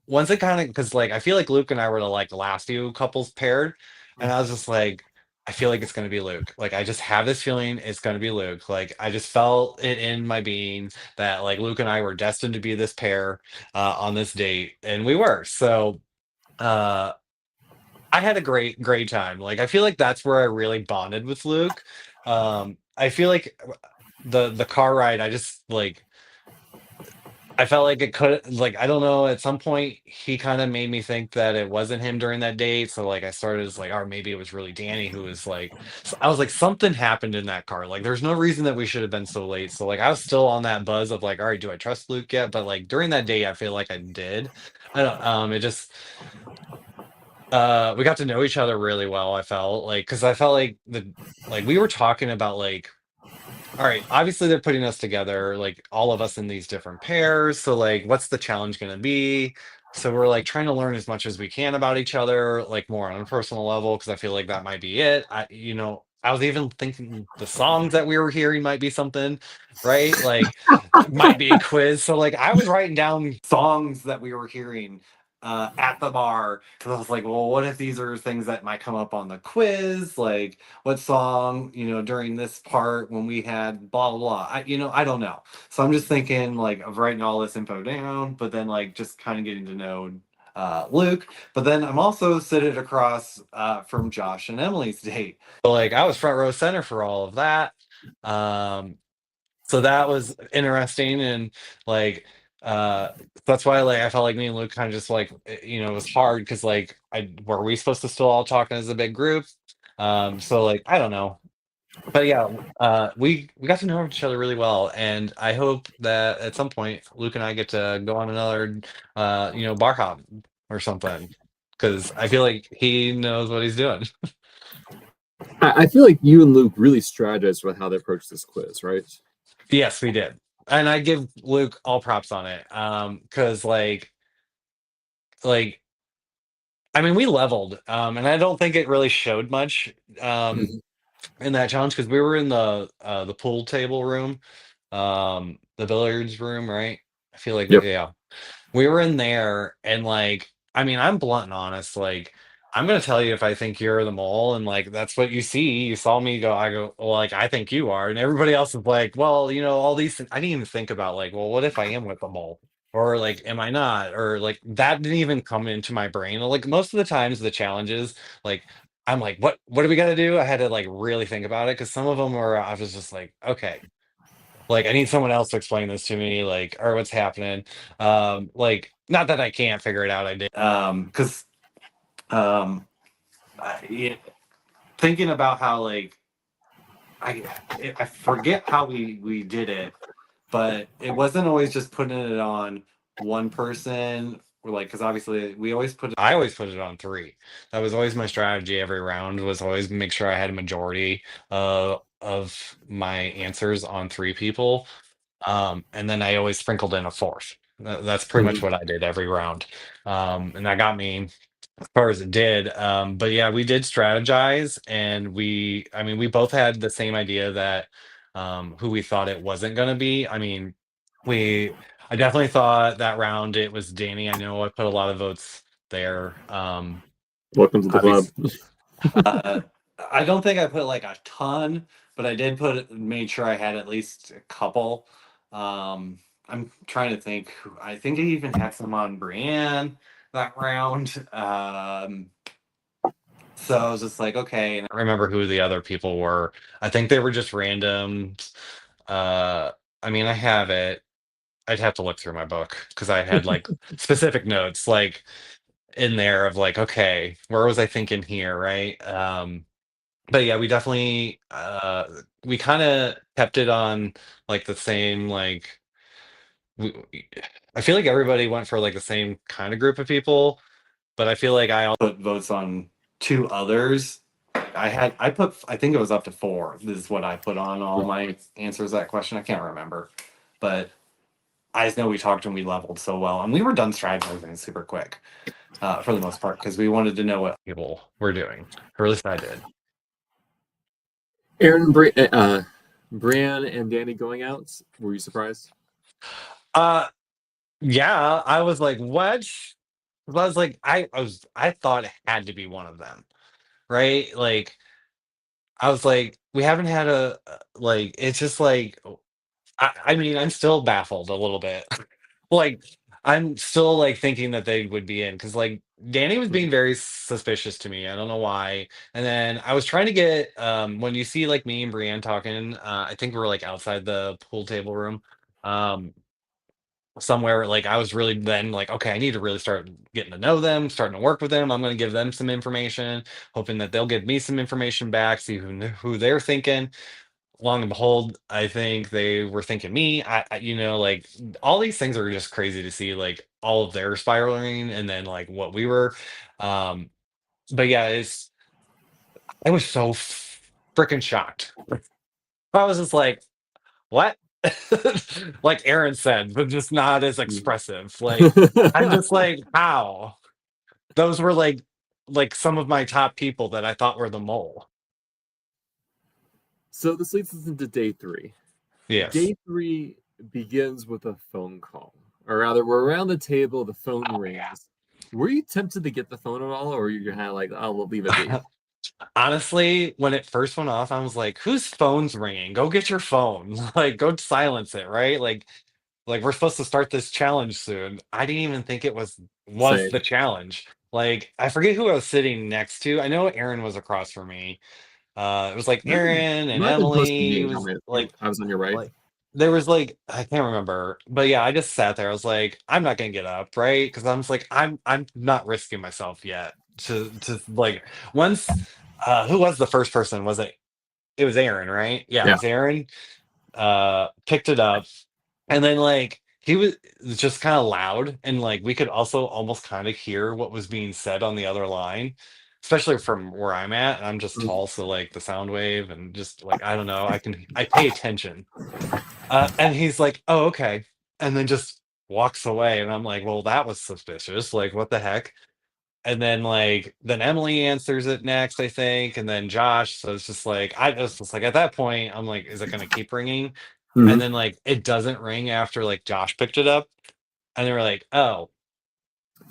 once it kind of because like I feel like Luke and I were the like last few couples paired, and I was just like, I feel like it's gonna be Luke. Like I just have this feeling it's gonna be Luke. Like I just felt it in my being that like Luke and I were destined to be this pair on this date, and we were. So uh I had a great time. Like I feel like that's where I really bonded with Luke. I feel like the car ride, I just like I felt like it could like I don't know, at some point he kind of made me think that it wasn't him during that date. So like I started as like, or maybe it was really Danny who was like I was like, something happened in that car. Like there's no reason that we should have been so late. So like I was still on that buzz of like, all right, do I trust Luke yet? But like during that date, I feel like I did. I don't it just we got to know each other really well, I felt like because I felt like we were talking about like all right, obviously they're putting us together, like all of us in these different pairs. So like what's the challenge gonna be? So we're like trying to learn as much as we can about each other, like more on a personal level, because I feel like that might be it. I was even thinking the songs that we were hearing might be something, right? Like might be a quiz. So like I was writing down Songs that we were hearing at the bar because I was like, well, what if these are things that might come up on the quiz? Like, what song, during this part when we had blah blah blah. I don't know. So I'm just thinking like of writing all this info down, but then like just kind of getting to know Luke. But then I'm also sitting across from Josh and Emily's date. so like I was front row center for all of that. Um so that was interesting and like uh that's why like I felt like me and Luke kind of just like it was hard because like I were we supposed to still all talking as a big group. So like I don't know. But yeah, we got to know each other really well, and I hope that at some point Luke and I get to go on another bar hop or something. Because I feel like he knows what he's doing. I feel like you and Luke really strategized with how they approached this quiz, right? Yes, we did. And I give Luke all props on it. Because like I mean we leveled. And I don't think it really showed much Mhm. in that challenge because we were in the pool table room, the billiards room, right? I feel like Yep. yeah. We were in there and like I mean, I'm blunt and honest, like I'm gonna tell you if I think you're the mole and like that's what you see. You saw me go, I go, well, like I think you are. And everybody else is like, well, all these things. I didn't even think about like, well, what if I am with the mole? Or like, am I not? Or like that didn't even come into my brain. Like most of the times the challenges, like I'm like, what do we gotta do? I had to like really think about it because some of them were I was just like, okay, like I need someone else to explain this to me, like, or what's happening. Like, not that I can't figure it out, I did. Because yeah, thinking about how like I I forget how we did it, but it wasn't always just putting it on one person. Or like, because obviously we always put it. I always put it on three. That was always my strategy every round, was always make sure I had a majority of my answers on three people. And then I always sprinkled in a fourth. That's pretty much Mhm. what I did every round. And that got me as far as it did. But yeah, we did strategize, and I mean, we both had the same idea that who we thought it wasn't going to be. I mean, I definitely thought that round it was Danny. I know I put a lot of votes there. Welcome to the club. Obviously, Uh, I don't think I put like a ton, but I did made sure I had at least a couple. I'm trying to think. I think I even had some on Brienne that round. So I was just like, okay. I don't remember who the other people were. I think they were just random. I mean, I have it. I'd have to look through my book because I had like specific notes like in there of like, okay, where was I thinking here, right? But yeah, we definitely we kind of kept it on like the same like I feel like everybody went for like the same kind of group of people, but I feel like I also Put votes on two others. I think it was up to four. This is what I put on all my answers to that question. I can't remember, but I just know we talked and we leveled so well, and we were done strategizing super quick for the most part because we wanted to know what. people were doing, or at least I did. Aaron, Brian, and Danny going out. Were you surprised? Uh yeah, I was like, what? 'Cause I was like, I thought it had to be one of them, right? Like I was like, we haven't had like it's just like I mean, I'm still baffled a little bit. Like, I'm still like thinking that they would be in because like Danny was being very suspicious to me. I don't know why. And then I was trying to get when you see like me and Brienne talking, I think we're like outside the pool table room. Um Somewhere like I was really then like, okay, I need to really start getting to know them, starting to work with them. I'm going to give them some information, hoping that they'll give me some information back, see who they're thinking. Long and behold, I think they were thinking me. Like all these things are just crazy to see, like all of their spiraling, and then like what we were. Um, but yeah, I was so freaking shocked. I was just like, what? Like Aaron said, but just not as expressive. Like I'm just like, how? Those were like some of my top people that I thought were the mole. So this leads us into day three. Yes. Day three begins with a phone call, or rather, we're around the table. The phone Oh, rings. yeah. Were you tempted to get the phone at all, or were you kind of like, "Oh, we'll leave it be"? Honestly, when it first went off, I was like, "Whose phone's ringing? Go get your phone. Like, go silence it, right? Like we're supposed to start this challenge soon." I didn't even think it was Same. the challenge. Like, I forget who I was sitting next to. I know Aaron was across from me. It was like Might have been, Aaron and might have been close to Emily me. was like I was on your right. like there was like I can't remember, but yeah, I just sat there. I was like, I'm not gonna get up, right? Because I'm just like, I'm not risking myself yet to like once. Who was the first person? Was it? It was Aaron, right? Yeah, it Yeah. was Aaron. Picked it up, and then like he was just kind of loud, and like we could also almost kind of hear what was being said on the other line, especially from where I'm at. And I'm just Mhm. tall, so like the sound wave and just like I don't know, I pay attention. And he's like, "Oh, okay," and then just walks away, and I'm like, "Well, that was suspicious. Like, what the heck?" And then then Emily answers it next, I think, and then Josh. So it's just like I just like at that point, I'm like, "Is it gonna keep ringing?" And Mhm. then like it doesn't ring after like Josh picked it up, and they were like, "Oh,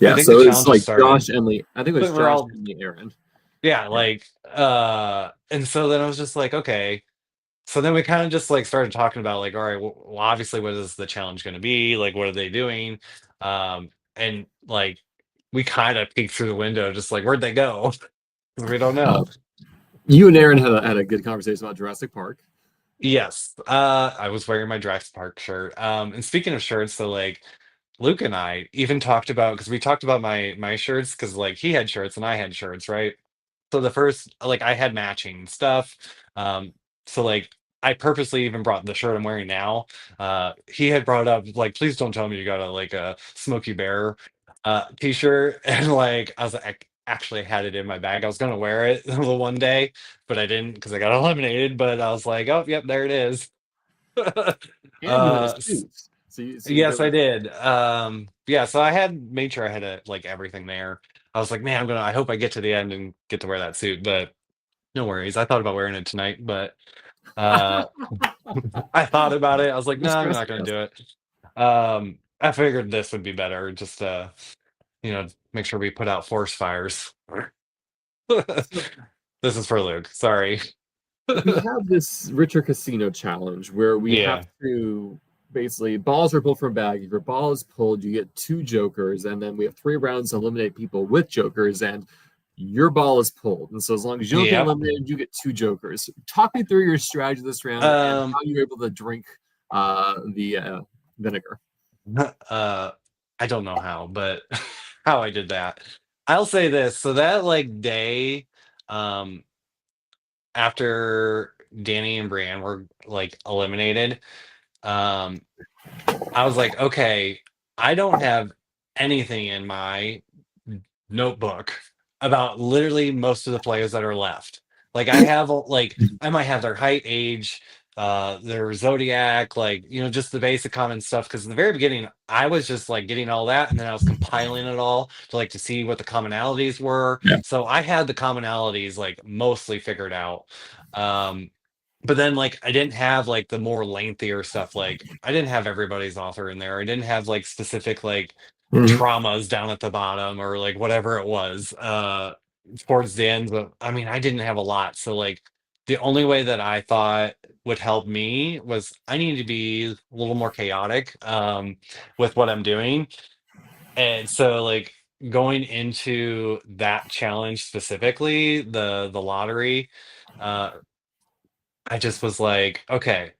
I Yeah. think the So it's challenge has like started." Josh, Emily. I think it was But we're Josh, all Emily, Aaron. yeah, Yeah. and so then I was just like, okay. So then we kind of just like started talking about like, all right, well, obviously, what is the challenge going to be? Like, what are they doing? And like, we kind of peeked through the window, just like, where'd they go? 'Cause we don't Uh, know. you and Aaron had a good conversation about Jurassic Park. Yes, I was wearing my Drax Park shirt. And speaking of shirts, so like, Luke and I even talked about because we talked about my shirts because like he had shirts and I had shirts, right? So the first like I had matching stuff. Um, so like I purposely even brought the shirt I'm wearing now. He had brought up like, please don't tell me you got a Smokey Bear t-shirt. And like I was like, I actually had it in my bag. I was gonna wear it the one day, but I didn't because I got eliminated. But I was like, oh yep, there it is. And you had a S- suit. So there yes, I was did. Yeah, so I had made sure I had like everything there. I was like, man, I hope I get to the end and get to wear that suit, but no worries. I thought about wearing it tonight, but uh I thought about it. I was like, no, I'm stress not gonna test. do it. I figured this would be better. Just make sure we put out forest fires. So This is for Luke. Sorry. we have this Richer Casino challenge where we have Yeah. to basically balls are pulled from a bag. If your ball is pulled, you get two jokers, and then we have 3 rounds to eliminate people with jokers, and your ball is pulled. And so as long as you don't get Yep. eliminated, you get two jokers. Talk me through your strategy this round and Um how you were able to drink the vinegar. uh I don't know how, but how I did that. I'll say this. So that like day, um, after Danny and Brienne were like eliminated, um, I was like, okay, I don't have anything in my notebook about literally most of the players that are left. Like I have like I might have their height, age, their zodiac, like just the basic common stuff. Because in the very beginning, I was just like getting all that, and then I was compiling it all to see what the commonalities were. Yeah. So I had the commonalities like mostly figured out. Um, but then like I didn't have like the more lengthier stuff. Like I didn't have everybody's author in there. I didn't have like specific like Mhm. traumas down at the bottom or like whatever it was towards the end. But I mean I didn't have a lot, so like the only way that I thought would help me was I need to be a little more chaotic with what I'm doing. And so like going into that challenge specifically, the lottery, uh I just was like, okay,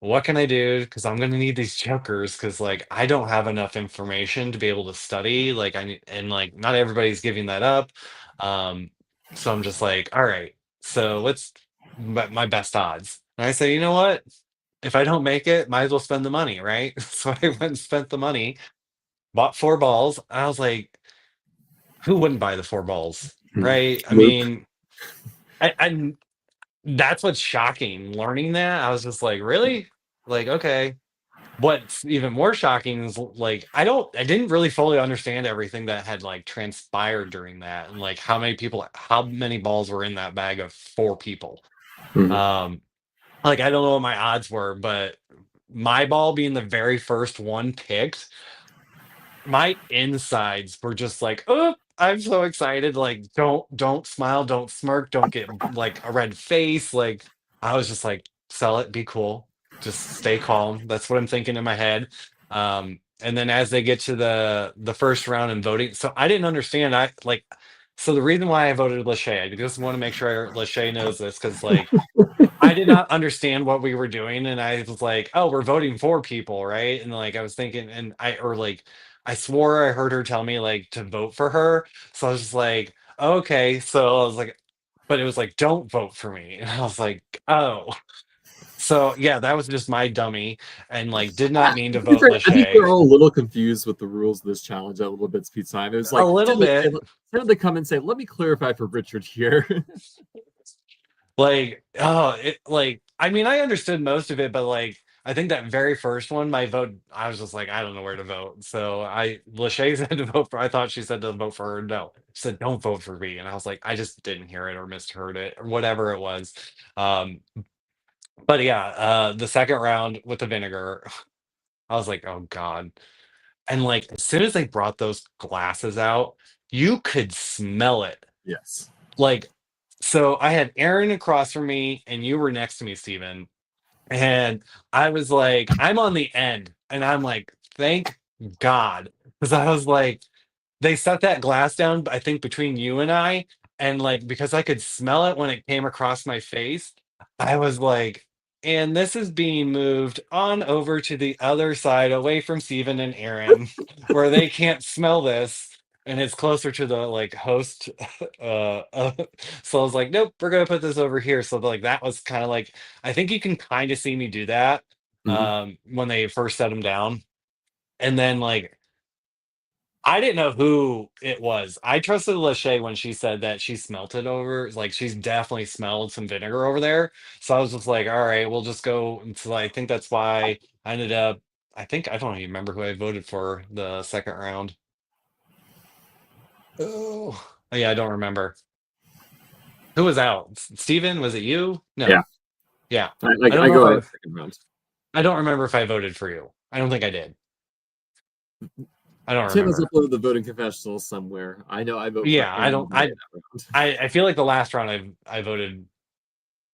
what can I do? Because I'm gonna need these jokers. Because like I don't have enough information to be able to study. Like I need, and like not everybody's giving that up. Um, so I'm just like, all right. So what's my best odds? And I say, you know what? If I don't make it, might as well spend the money, right? So I went and spent the money, bought 4 balls. I was like, who wouldn't buy the 4 balls, right? I Luke. mean, I that's what's shocking. Learning that, I was just like, really? Like, okay. What's even more shocking is like I didn't really fully understand everything that had like transpired during that and like how many balls were in that bag of 4 people. Mhm. Um like I don't know what my odds were, but my ball being the very first one picked, my insides were just like, oh, I'm so excited. Like, don't smile, don't smirk, don't get like a red face. Like, I was just like, sell it, be cool, just stay calm. That's what I'm thinking in my head. And then as they get to the first round and voting, so I didn't understand. So the reason why I voted Lachey, I just want to make sure Lachey knows this because like I did not understand what we were doing, and I was like, "Oh, we're voting for people, right?" And like I was thinking, and I swore I heard her tell me like to vote for her, so I was just like, "Okay." So I was like, but it was like, "Don't vote for me," and I was like, "Oh." So yeah, that was just my dummy, and like did not mean to To be vote fair, I think Lachey we're all a little confused with the rules of this challenge a little bit speed time. It was a like little bit. Tim would come and say, "Let me clarify for Richard here." Like, oh, I mean, I understood most of it, but like, I think that very first one, my vote, I was just like, I don't know where to vote. So Lachey said to vote for, I thought she said to vote for her. No, she said, don't vote for me. And I was like, I just didn't hear it or misheard it or whatever it was. Um, but yeah, the second round with the vinegar, I was like, oh God. And like, as soon as they brought those glasses out, you could smell it. Yes. Like, so I had Aaron across from me and you were next to me, Steven. And I was like, I'm on the end. And I'm like, thank God. Because I was like, they set that glass down, I think, between you and I. And like, because I could smell it when it came across my face, I was like, and this is being moved on over to the other side, away from Steven and Aaron, where they can't smell this. And it's closer to the like host. So I was like, nope, we're gonna put this over here. So like that was kind of like, I think you can kind of see me do that Mhm. when they first set them down. And then like I didn't know who it was. I trusted Lachey when she said that she smelt it over. Like she's definitely smelled some vinegar over there. So I was just like, all right, we'll just go. And so I think that's why I ended up. I think I don't even remember who I voted for the second round. Oh, yeah, I don't remember who was out. Steven, was it you? Yeah. No. Yeah, I don't I know if go I. out second round. I don't remember if I voted for you. I don't think I did. I don't Tim has remember. uploaded the voting confessional somewhere. I know I vote for Yeah, I Aaron don't. May that round. I feel like the last round I voted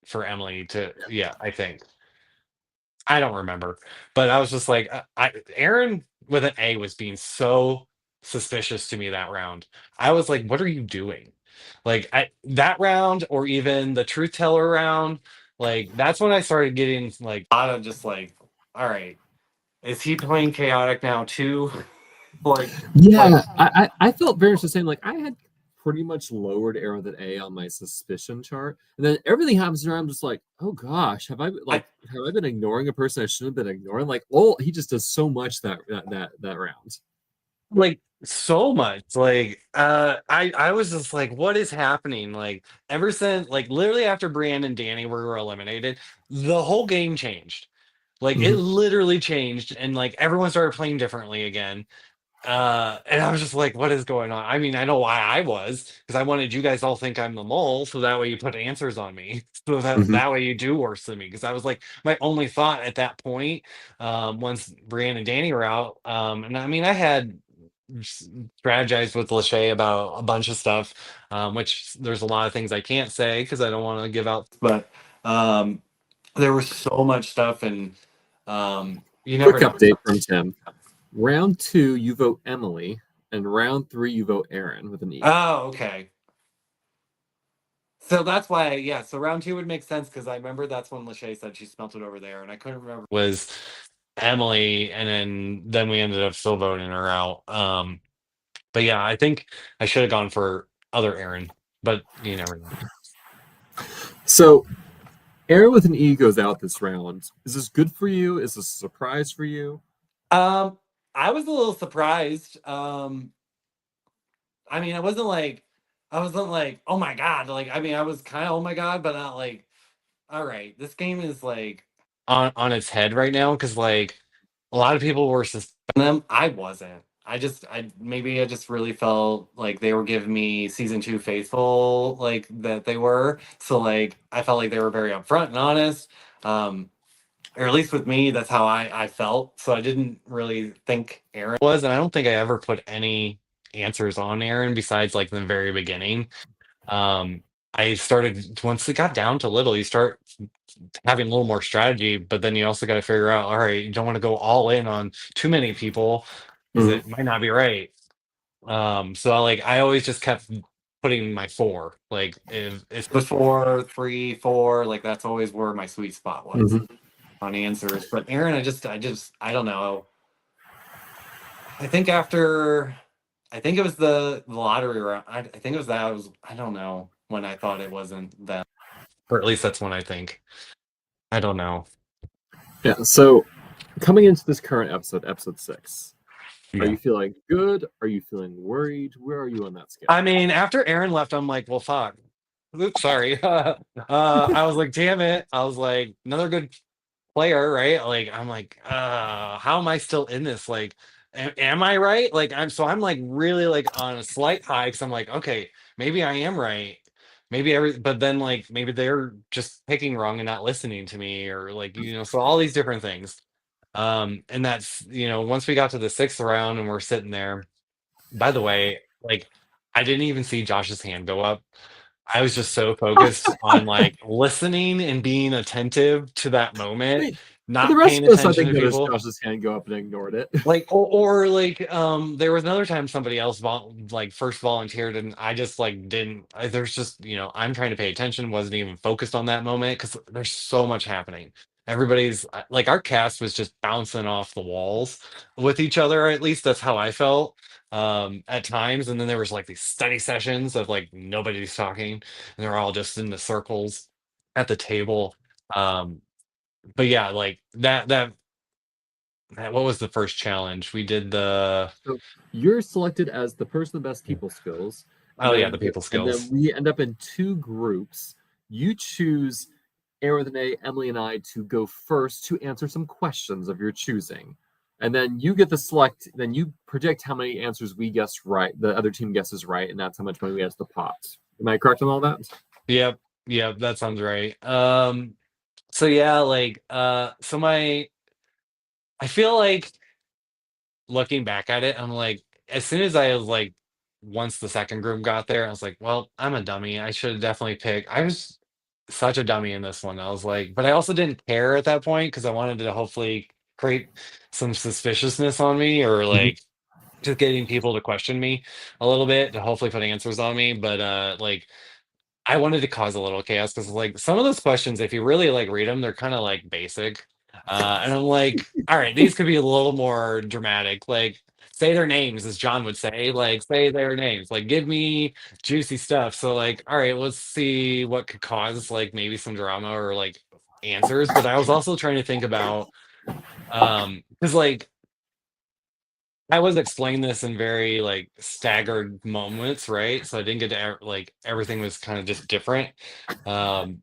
for Emily to, yeah, I think. I don't remember. But I was just like Aaron with an A was being so suspicious to me that round. I was like, what are you doing? Like that round or even the truth teller round, like that's when I started getting like A lot of just like, all right, is he playing chaotic now too? like, like Yeah, I felt very much the same. Like I had pretty much lowered Aaron with an A on my suspicion chart, and then everything happens, and I'm just like, oh gosh, I, have I been ignoring a person I shouldn't have been ignoring? Like, oh, he just does so much that round. like so much like I was just like what is happening like ever since like literally after Brienne and Danny were eliminated the whole game changed like it Mhm. literally changed and like everyone started playing differently again and I was just like what is going on. I mean I know why I was because I wanted you guys all think I'm the mole so that way you put answers on me so Mhm. that way you do worse than me because I was like my only thought at that point once Brienne and Danny were out and I mean I had strategized with Lachey about a bunch of stuff, which there's a lot of things I can't say because I don't want to give out. but um, there was so much stuff, and you Quick never know. update from Tim. Round 2, you vote Emily, and round 3, you vote Aaron with an E. Oh, okay. So that's why, yeah. So round two would make sense because I remember that's when Lachey said she smelt it over there, and I couldn't remember. Was Emily, and then we ended up still voting her out. But yeah, I think I should have gone for other Aaron, but you never know. So Aaron with an E goes out this round. Is this good for you? Is this a surprise for you? Um, I was a little surprised. I mean, I wasn't like, oh my god. Like, I mean, I was kind of, oh my god, but not like, all right, this game is like On its head right now because like a lot of people were them. I wasn't. I just really felt like they were giving me season two faithful, like that they were. So like, I felt like they were very upfront and honest. Or at least with me, that's how I felt. So I didn't really think Aaron was, and I don't think I ever put any answers on Aaron besides like the very beginning. I started once it got down to little, you start having a little more strategy, but then you also got to figure out, all right, you don't want to go all in on too many people because Mhm. it might not be right. So like I always just kept putting my 4. Like if The 4, 3, 4, like that's always where my sweet spot was Mhm. on answers. But Aaron, I don't know. I think after, I think it was the lottery round. I think it was that. I don't know when I thought it wasn't that. or at least that's when I think. I don't know. Yeah. So coming into this current episode, episode 6, are Yeah. you feeling good? Are you feeling worried? Where are you on that scale? I mean, after Aaron left, I'm like, well, fuck. Oops, sorry. I was like, damn it. I was like, another good player, right? Like, I'm like, how am I still in this? Like, am I right? Like, I'm like really like on a slight high because I'm like, okay, maybe I am right. But then like maybe they're just picking wrong and not listening to me, or like, so all these different things. And that's, once we got to the 6th round and we're sitting there, by the way, like, I didn't even see Josh's hand go up. I was just so focused on like listening and being attentive to that moment, Wait, for the not rest paying of us, I attention think to noticed people. Josh's hand go up and ignored it. Like, or like, there was another time somebody else like first volunteered, and I just like didn't. There's just, I'm trying to pay attention, wasn't even focused on that moment because there's so much happening. Everybody's like, our cast was just bouncing off the walls with each other. At least that's how I felt at times. And then there was like these study sessions of like nobody's talking, and they're all just in the circles at the table. Um, but yeah, like what was the first challenge? We did the So you're selected as the person with the best people skills, and oh yeah, the then people skills. we end up in 2 groups. You choose Aaron with an A, Emily, and I to go first to answer some questions of your choosing. And then you get the select, then you predict how many answers we guessed right, the other team guesses right, and that's how much money we have to the pot. Am I correct on all that? Yep, yep, that sounds right. So yeah, like so I feel like looking back at it, I'm like, as soon as I was like, once the second group got there, I was like, well, I'm a dummy. I should have definitely picked. I was such a dummy in this one. I was like, but I also didn't care at that point because I wanted to hopefully create some suspiciousness on me, or Mhm. like just getting people to question me a little bit to hopefully put answers on me. But like, I wanted to cause a little chaos because like some of those questions, if you really like read them, they're kind of like basic. And I'm like, all right, these could be a little more dramatic. Like, say their names, as John would say, like say their names, like give me juicy stuff. So like, all right, let's see what could cause like maybe some drama or like answers. But I was also trying to think about because like I was explaining this in very like staggered moments, right? So I didn't get to like everything was kind of just different. Um,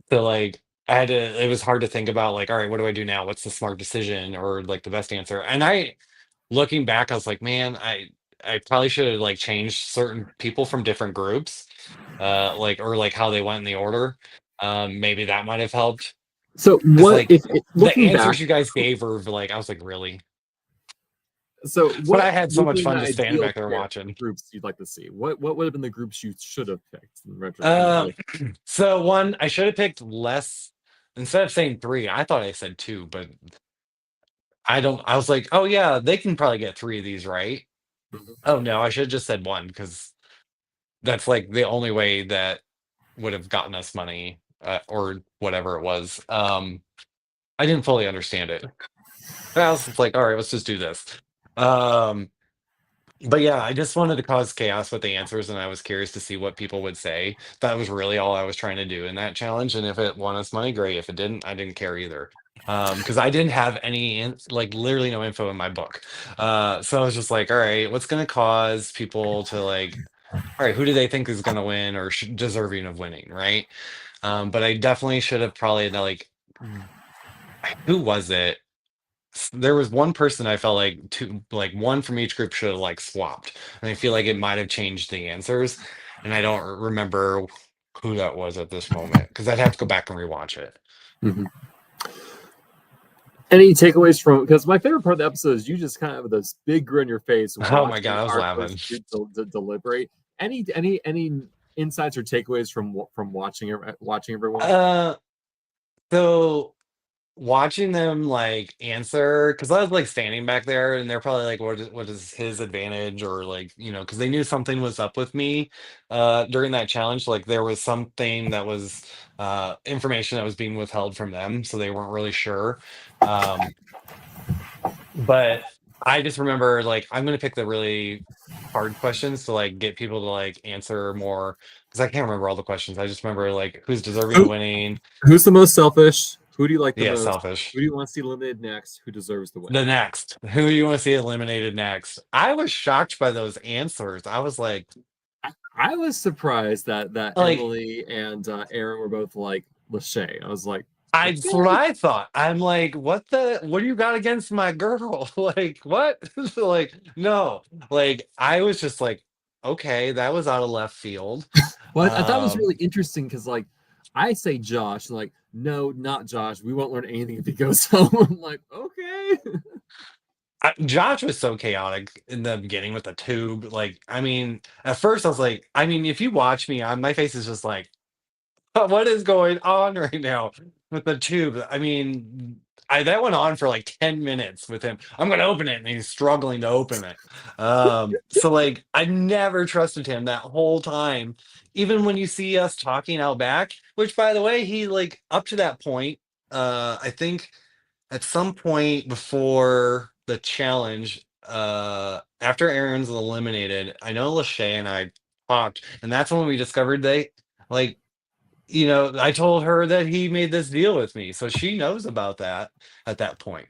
so like I had to, it was hard to think about like, all right, what do I do now? What's the smart decision or like the best answer? And looking back, I was like, man, I probably should have like changed certain people from different groups, like or like how they went in the order. Maybe that might have helped. So Because what like if it, the looking back? answers you guys gave were like, I was like, really? So But what I had so would much be an fun just standing ideal back there pair watching. of groups you'd like to see? What would have been the groups you should have picked in Um, retrospect? so one, I should have picked less instead of saying 3. I thought I said 2, but I don't. I was like, oh yeah, they can probably get 3 of these right. Oh no, I should have just said 1 because that's like the only way that would have gotten us money or whatever it was. I didn't fully understand it. I was just like, all right, let's just do this. Um, But yeah, I just wanted to cause chaos with the answers, and I was curious to see what people would say. That was really all I was trying to do in that challenge. And if it won us money, great. If it didn't, I didn't care either. Because I didn't have any, like literally no info in my book. So I was just like, all right, what's going to cause people to like, all right, who do they think is going to win or deserving of winning, right? But I definitely should have probably like, who was it? There was one person I felt like two, like one from each group should have like swapped, and I feel like it might have changed the answers, and I don't remember who that was at this moment because I'd have to go back and rewatch it. Mhm. Any takeaways from, because my favorite part of the episode is you just kind of have this big grin on your face Oh my watching god, I was our laughing. first group to deliberate. Any insights or takeaways from watching everyone? Uh, so watching them like answer, because I was like standing back there and they're probably like, what is his advantage, or like, because they knew something was up with me during that challenge. Like there was something that was information that was being withheld from them, so they weren't really sure. Um, but I just remember like I'm gonna pick the really hard questions to like get people to like answer more, because I can't remember all the questions. I just remember like who's deserving of Who, winning. who's the most selfish? Who do you like the Yeah, most? selfish. Who do you want to see eliminated next? Who deserves the win? The next. Who do you want to see eliminated next? I was shocked by those answers. I was I was surprised that like, Emily and Aaron were both like Lachey. I was like, that's what okay. I thought. I'm like, what do you got against my girl? Like, what? Like, no. Like, I was just like, okay, that was out of left field. Well, I thought it was Um, really interesting because like I say Josh, and like, no, not Josh. We won't learn anything if he goes home. I'm like, okay. Josh was so chaotic in the beginning with the tube. Like, I mean, at first I was like, I mean, if you watch me, my face is just like, what is going on right now with the tube? I mean, that went on for like 10 minutes with him. I'm gonna open it, and he's struggling to open it. So like I never trusted him that whole time. Even when you see us talking out back, which by the way, he like up to that point, I think at some point before the challenge, after Aaron's eliminated, I know Lachey and I talked, and that's when we discovered they like I told her that he made this deal with me, so she knows about that at that point.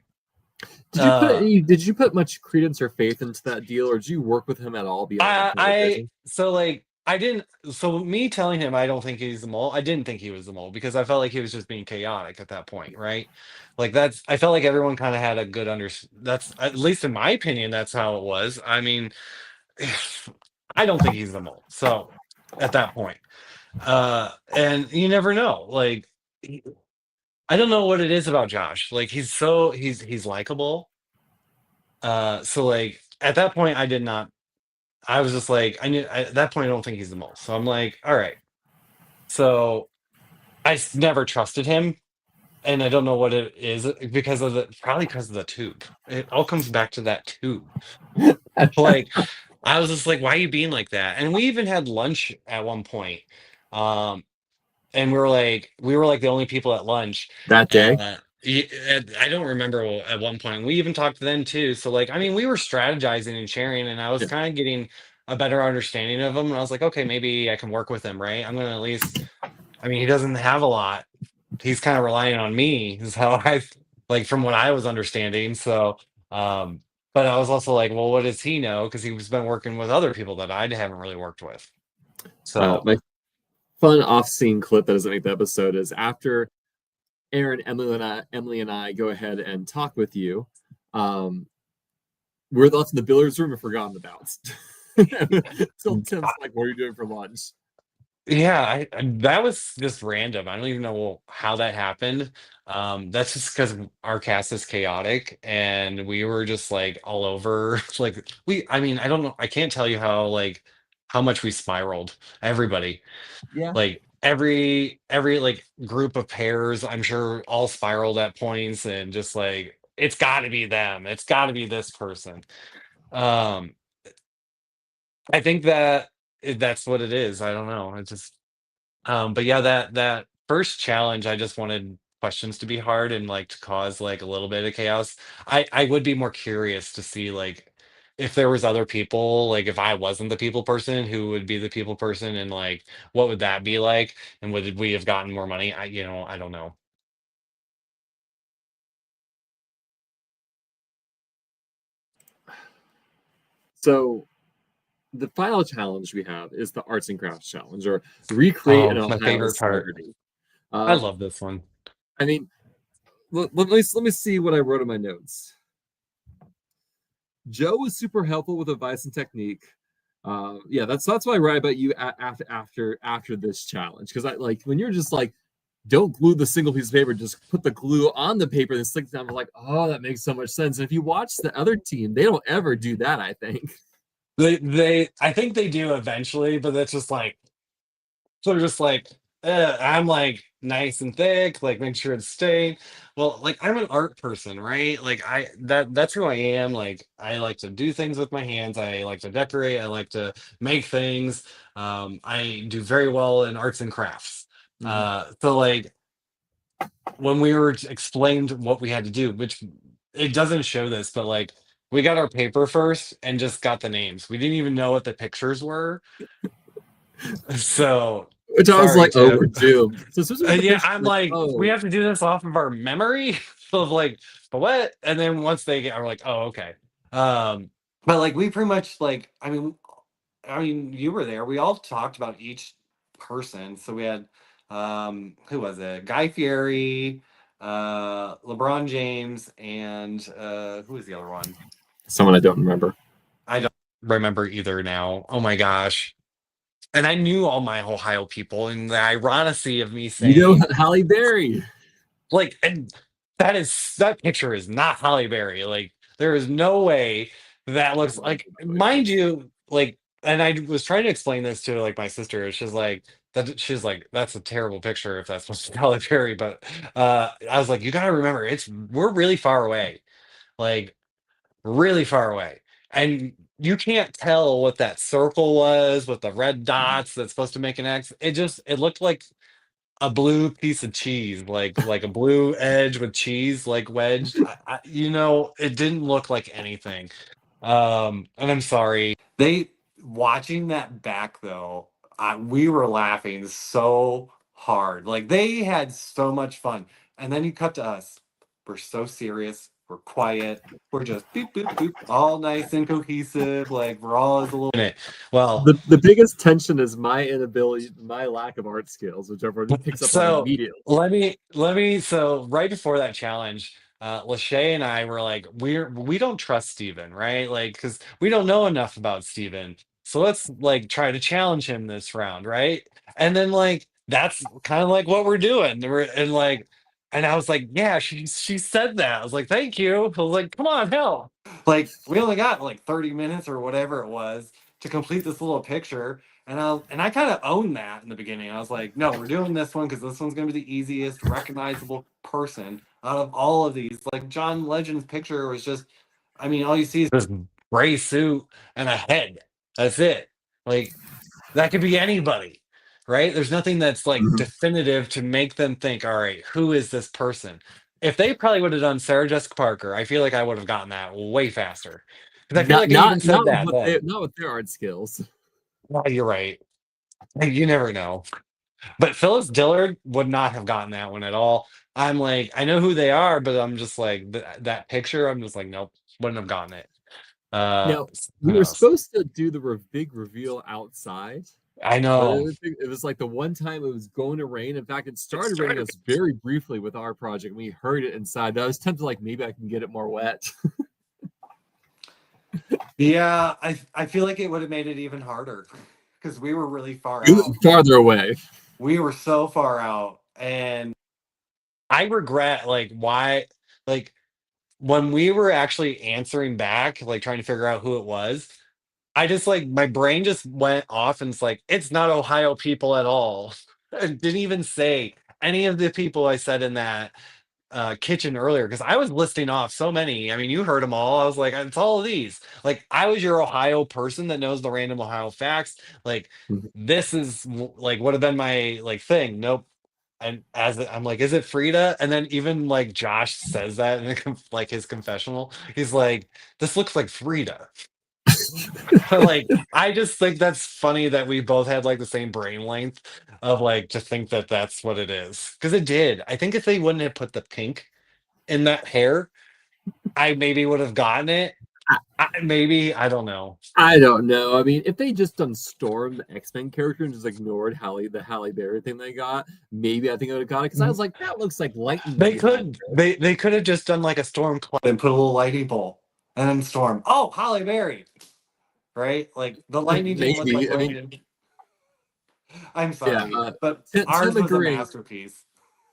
Uh, Did you put much credence or faith into that deal, or did you work with him at all beyond like conversation? so like I didn't. So me telling him I don't think he's the mole, I didn't think he was the mole because I felt like he was just being chaotic at that point, right? Like I felt like everyone kind of had a good That's at least in my opinion, that's how it was. I mean, I don't think he's the mole. So at that point, and you never know. Like I don't know what it is about Josh. Like he's likable. So like at that point I did not I was just like at that point I don't think he's the mole. So I'm like, all right. So never trusted him, and I don't know what it is because of probably because of the tube. It all comes back to that tube. Like I was just like, why are you being like that? And we even had lunch at one point. Um and we were like the only people at lunch. That day? And I don't remember at one point. We even talked then too. So like, I mean, we were strategizing and sharing, and I was Yeah. kind of getting a better understanding of him. And I was like, okay, maybe I can work with him, right? I'm gonna at least. I mean, he doesn't have a lot. He's kind of relying on me, is how I like from what I was understanding. So, um, but I was also like, well, what does he know? Because he's been working with other people that I haven't really worked with. So My fun off-scene clip that doesn't make the episode is after Aaron, Emily, and I go ahead and talk with you. We're left in the billiards room and forgotten about. So Tim's like, "What are you doing for lunch?" yeah, that was just random. I don't even know how that happened. That's just because our cast is chaotic and we were just like all over. Like I mean, I don't know. I can't tell you how much we spiraled. Everybody, Yeah. like every like group of pairs, I'm sure all spiraled at points and just like it's got to be them. It's got to be this person. Um, I think that's what it is. I don't know. It just but yeah, that first challenge, I just wanted questions to be hard and like to cause like a little bit of chaos. I would be more curious to see like if there was other people, like if I wasn't the people person, who would be the people person, and like what would that be like, and would we have gotten more money? I don't know. So the final challenge we have is the arts and crafts challenge, or recreate an Oh, my Ohio favorite part. celebrity. I Um, love this one. I mean, let me see what I wrote in my notes. Joe was super helpful with advice and technique. Yeah, that's what I write about you after this challenge, because I like when you're just like, don't glue the single piece of paper, just put the glue on the paper and stick it down. I'm like, oh, that makes so much sense. And if you watch the other team, they don't ever do that, I think. I think they do eventually, but that's just like so they're just like I'm like nice and thick, like make sure it's stained. Well, like I'm an art person, right? Like that's who I am. Like I like to do things with my hands. I like to decorate. I like to make things. I do very well in arts and crafts. Mhm. So like when we were explained what we had to do, which it doesn't show this, but like we got our paper first and just got the names. We didn't even know what the pictures were. So Which I was sorry like, oh, to we're doomed. So especially with the yeah, picture, I'm like, like, we oh, have to do this off of our memory of like, but what? And then once they get, are like, oh, okay. Um, But like we pretty much like I mean you were there. We all talked about each person. So we had who was it? Guy Fieri, LeBron James, and who was the other one? someone I don't remember. I don't remember either now. Oh my gosh. And I knew all my Ohio people, and the irony of me You know, saying, Halle Berry. like, and that picture is not Halle Berry. Like, there is no way that I looks love like, the mind photos. you, like, and I was trying to explain this to like my sister. She's like, that's a terrible picture if that's supposed to be Halle Berry. But I was like, you gotta remember, we're really far away, like really far away. And you can't tell what that circle was with the red dots that's supposed to make an X. It looked like a blue piece of cheese, like a blue edge with cheese, like wedged. It didn't look like anything. And I'm sorry. They watching that back though, we were laughing so hard. Like they had so much fun. And then you cut to us. We're so serious. We're quiet. We're just boop boop boop, all nice and cohesive. Like we're all as a little. Well, The biggest tension is my inability, my lack of art skills, which everyone picks up on so immediately. so right before that challenge, Lachey and I were like, we don't trust Steven, right? Like, because we don't know enough about Steven. So let's like try to challenge him this round, right? And then like that's kind of like what we're doing. And I was like, yeah, she said that. I was like, thank you. I was like, come on, hell. Like we only got like 30 minutes or whatever it was to complete this little picture. And I kind of owned that in the beginning. I was like, no, we're doing this one because this one's gonna be the easiest recognizable person out of all of these. Like John Legend's picture was just, I mean, all you see is This gray suit and a head. That's it. Like that could be anybody, right? There's nothing that's like Mhm. definitive to make them think, all right, who is this person? If they probably would have done Sarah Jessica Parker, I feel like I would have gotten that way faster. Because I feel Not like I not even said not with that what they then. not with their art skills. Oh, you're right. Like, you never know. But Phyllis Dillard would not have gotten that one at all. I'm like, I know who they are, but I'm just like that picture. I'm just like, nope, wouldn't have gotten it. Now, Who we were knows? supposed to do the big reveal outside, I but know. it was like the one time it was going to rain. In fact, it started raining us very briefly with our project. We heard it inside. I was tempted, like, maybe I can get it more wet. yeah, I feel like it would have made it even harder because we were really far Even out. farther away. We were so far out. And I regret like why like when we were actually answering back, like trying to figure out who it was, I just like my brain just went off and it's like, it's not Ohio people at all. It didn't even say any of the people I said in that kitchen earlier because I was listing off so many. I mean, you heard them all. I was like, it's all of these. Like, I was your Ohio person that knows the random Ohio facts. Like, this is like would have been my like thing. Nope. And I'm like, is it Frida? And then even like Josh says that in like his confessional, he's like, this looks like Frida. Like, I just think that's funny that we both had like the same brain length of like to think that that's what it is because it did. I think if they wouldn't have put the pink in that hair, I maybe would have gotten it. Maybe I don't know. I don't know. I mean, if they just done Storm, the X-Men character, and just ignored the Halle Berry thing they got, maybe I think I would have got it because I was like, that looks like lightning They behind could it. they could have just done like a storm cloud. then put a little lightning bolt and then storm. Oh, Holly Berry. Right? Like the lightning didn't look like Maybe. I mean, lightning. I'm yeah. sorry, but Tim ours was a agreeing. masterpiece.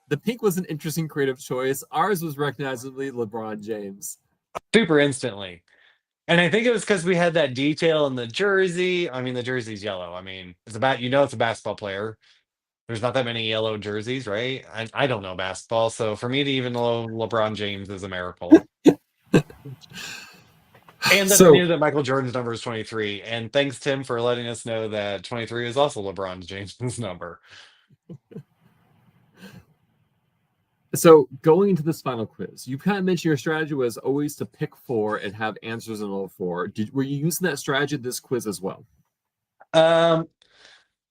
The pink was an interesting creative choice. Ours was recognizably LeBron James. Super instantly. And I think it was because we had that detail in the jersey. I mean, the jersey's yellow. I mean, it's a basketball player. there's not that many yellow jerseys, right? I don't know basketball, so for me to even know LeBron James is a miracle. And that I So knew that Michael Jordan's number is 23. And thanks, Tim, for letting us know that 23 is also LeBron James's number. So going into this final quiz, you kind of mentioned your strategy was always to pick four and have answers in all four. Were you using that strategy this quiz as well? Um,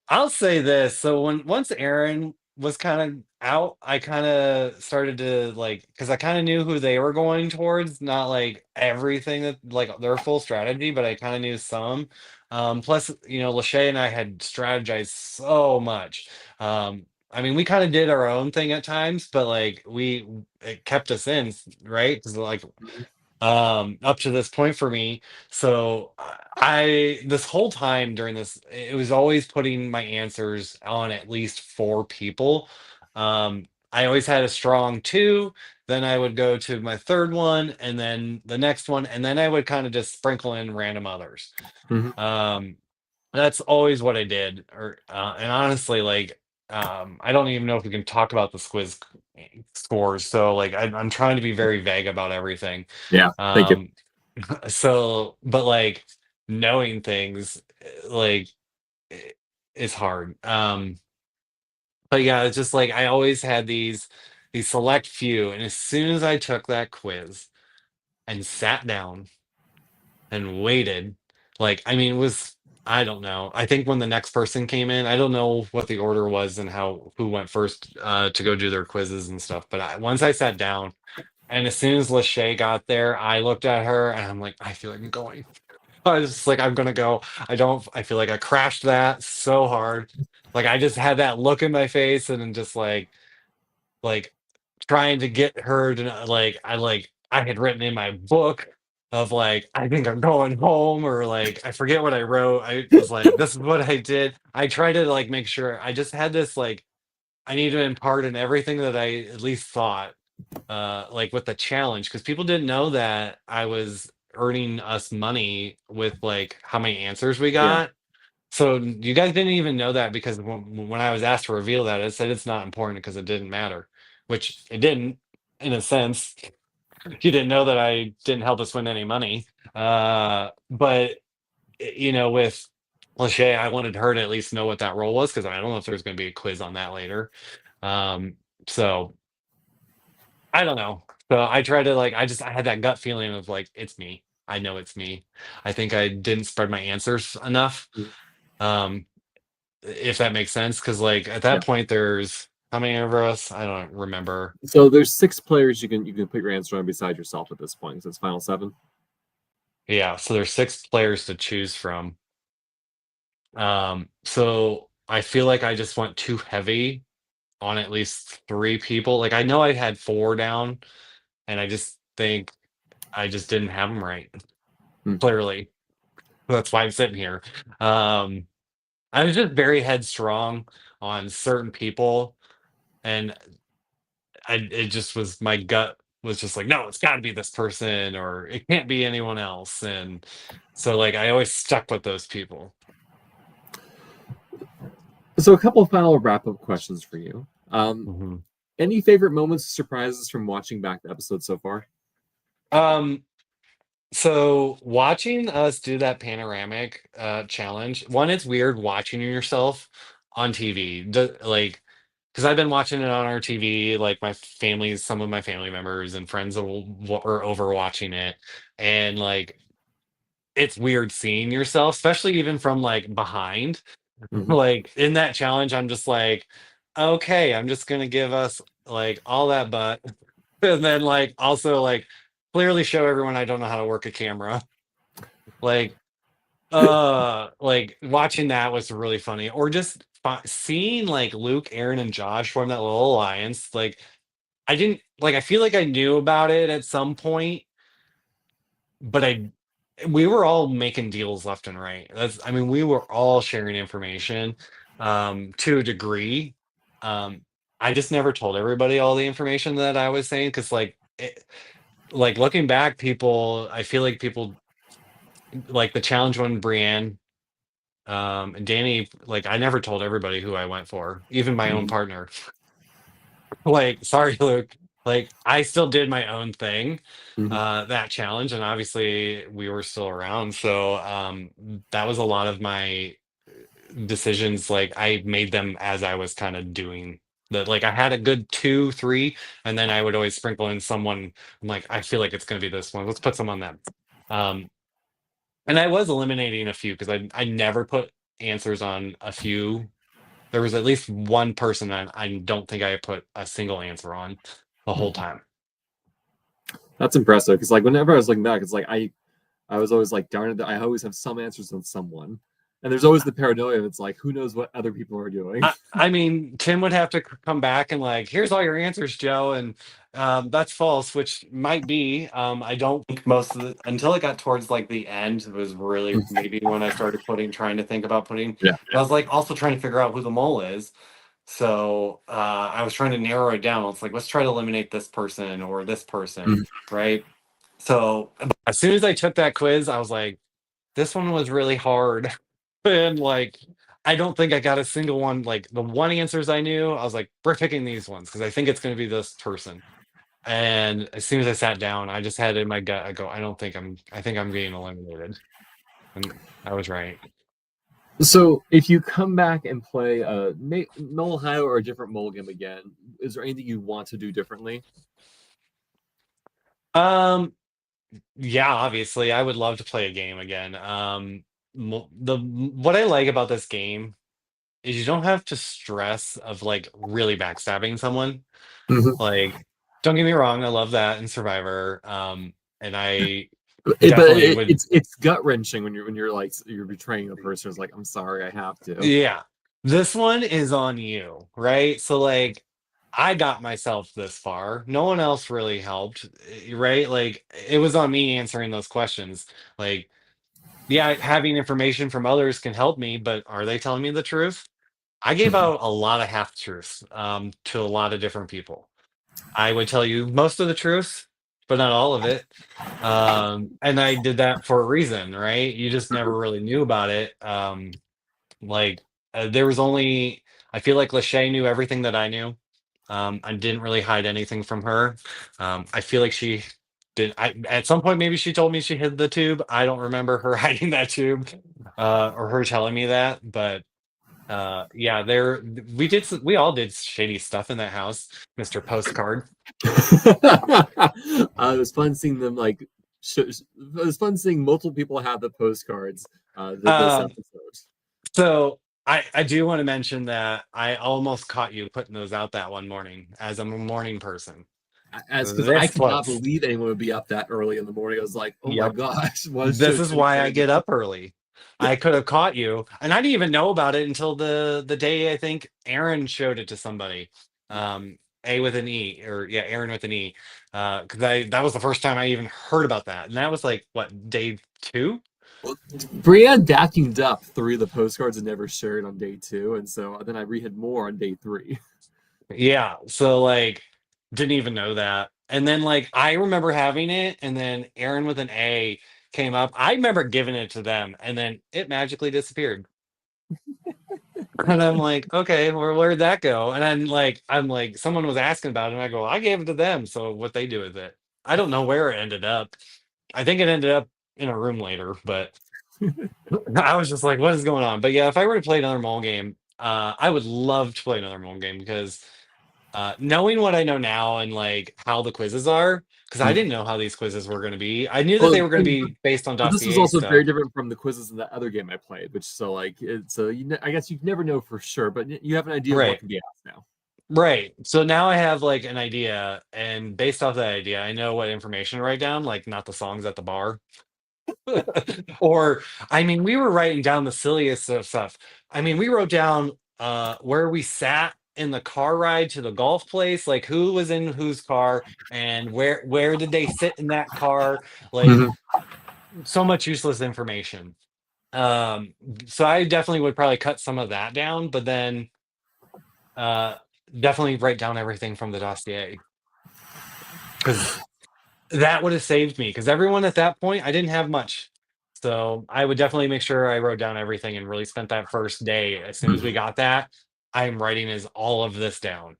I'll say this. So once Aaron was kind of out, I kind of started to like because I kind of knew who they were going towards, not like everything that like their full strategy, but I kind of knew some. Plus, Lachey and I had strategized so much. I mean, we kind of did our own thing at times, but like it kept us in, right? Because like Mhm. up to this point for me. So I this whole time during this, it was always putting my answers on at least four people. I always had a strong two, then I would go to my third one, and then the next one, and then I would kind of just sprinkle in random others. Mhm. Um, that's always what I did. And honestly, like, I don't even know if we can talk about the squiz scores. So, like, I'm trying to be very vague about everything. Yeah, thank you. Um, so, but like, knowing things, like, i- is hard. But yeah, it's just like I always had these select few, and as soon as I took that quiz and sat down and waited. Like, I mean, it was I don't know. I think when the next person came in, I don't know what the order was and how who went first to go do their quizzes and stuff. But once I sat down, and as soon as Lachey got there, I looked at her and I'm like, I feel like I'm going. I was just like, I'm gonna go. I don't. I feel like I crashed that so hard. Like I just had that look in my face, and then just like trying to get her to I had written in my book of like I think I'm going home or like I forget what I wrote. I was like this is what I did. I tried to like make sure I just had this like I need to impart in everything that I at least thought like with the challenge because people didn't know that I was earning us money with like how many answers we Yeah. got. So you guys didn't even know that because when I was asked to reveal that, it said it's not important because it didn't matter, which it didn't in a sense. You didn't know that I didn't help us win any money. But with Lachey, I wanted her to at least know what that role was because I don't know if there's going to be a quiz on that later. Um, so I don't know. So I tried to like I had that gut feeling of like it's me. I know it's me. I think I didn't spread my answers enough. Mhm. Um, if that makes sense, because like at Yeah. that point, there's how many of us? I don't remember. So there's six players you can put your answer on beside yourself at this point. So it's final seven. Yeah, so there's six players to choose from. So I feel like I just went too heavy on at least three people. Like I know I had four down, and I just think I just didn't have them right. Hmm. Clearly, that's why I'm sitting here. Um, I was just very headstrong on certain people, and it just was my gut was just like, no, it's got to be this person, or it can't be anyone else, and so like I always stuck with those people. So a couple of final wrap-up questions for you. Mhm. Any favorite moments, surprises from watching back the episode so far? Um, so watching us do that panoramic challenge, one, it's weird watching yourself on TV, like because I've been watching it on our TV, like some of my family members and friends are over watching it, and like it's weird seeing yourself, especially even from like behind. Mhm. Like in that challenge, I'm just like, okay, I'm just gonna give us like all that butt, and then like also like clearly show everyone I don't know how to work a camera. Like, like watching that was really funny, or just seeing like Luke, Aaron, and Josh form that little alliance. Like, I didn't like. I feel like I knew about it at some point, but we were all making deals left and right. I mean, we were all sharing information to a degree. Um, I just never told everybody all the information that I was saying because, like looking back, I feel like people like the challenge when Brienne And Danny, like, I never told everybody who I went for, even my own Mhm. partner. Like, sorry, Luke. Like, I still did my own thing, Mhm. that challenge, and obviously we were still around. So that was a lot of my decisions. Like, I made them as I was kind of doing the, like, I had a good two, three, and then I would always sprinkle in someone. I'm like, I feel like it's gonna be this one. Let's put some on them. Um, and I was eliminating a few because I never put answers on a few. There was at least one person that I don't think I put a single answer on the whole time. That's impressive because like whenever I was looking back, it's like I was always like, darn it, I always have some answers on someone. And there's always the paranoia of it's like, who knows what other people are doing? I mean, Tim would have to come back and like, here's all your answers, Joe, and that's false, which might be. I don't. think most of the until it got towards like the end, it was really maybe when I started trying to think about putting. Yeah. But I was like also trying to figure out who the mole is. So I was trying to narrow it down. It's like, let's try to eliminate this person or this person, right? So As soon as I took that quiz, I was like, this one was really hard, and like, I don't think I got a single one. Like the one answers I knew, I was like, we're picking these ones because I think it's going to be this person. And as soon as I sat down, I just had in my gut, I go, I think I'm getting eliminated. And I was right. So if you come back and play Mole Ohio or a different mole game again, is there anything you want to do differently? Yeah, obviously, I would love to play a game again. What I like about this game is you don't have to stress of like really backstabbing someone. Mhm. Like, don't get me wrong, I love that in Survivor. And I But definitely would. it's gut wrenching when you're like you're betraying a person. It's like I'm sorry, I have to. Yeah. This one is on you, right? So like I got myself this far. No one else really helped, right? Like it was on me answering those questions. Like, yeah, having information from others can help me, but are they telling me the truth? I gave out a lot of half truths to a lot of different people. I would tell you most of the truth, but not all of it. And I did that for a reason, right? You just never really knew about it. Like there was only, I feel like Lachey knew everything that I knew. I didn't really hide anything from her. I feel like she did. At some point, maybe she told me she hid the tube. I don't remember her hiding that tube, or her telling me that. But yeah, we all did shady stuff in that house, Mister Postcard. It was fun seeing them like. It was fun seeing multiple people have the postcards. This Um, episode. so I do want to mention that I almost caught you putting those out that one morning as a morning person. As because I This cannot close. believe anyone would be up that early in the morning. I was like, oh my Yep. gosh, what This should is should why I I get do? up early. I could have caught you, and I didn't even know about it until the day I think Aaron showed it to somebody. A with an E, or yeah, Aaron with an E. Because I that was the first time I even heard about that, and that was like what, day two? Brienne vacuumed up three of the postcards and never shared on day two, and so then I rehid more on day three. Yeah. So like, didn't even know that, and then like I remember having it, and then Aaron with an A came up. I remember giving it to them, and then it magically disappeared. And I'm like, okay, where'd that go? And then like I'm like, someone was asking about it, and I go, I gave it to them. So what they do with it, I don't know where it ended up. I think it ended up in a room later, but I was just like, what is going on? But yeah, if I were to play another mole game, I would love to play another mole game because knowing what I know now and like how the quizzes are, because I didn't know how these quizzes were going to be. I knew that Well, they were going to be based on but this was dossier also very stuff. different from the quizzes in the other game I played, which so like it's I guess you never know for sure, but you have an idea of what Right. can be asked now. Right. So now I have like an idea, and based off that idea, I know what information to write down, like not the songs at the bar. Or, I mean, we were writing down the silliest of stuff. I mean, we wrote down where we sat in the car ride to the golf place, like who was in whose car and where did they sit in that car? Like so much useless information. Um, so I definitely would probably cut some of that down, but then uh definitely write down everything from the dossier because that would have saved me because everyone at that point I didn't have much. So I would definitely make sure I wrote down everything and really spent that first day. As soon as we got that, I'm writing is all of this down.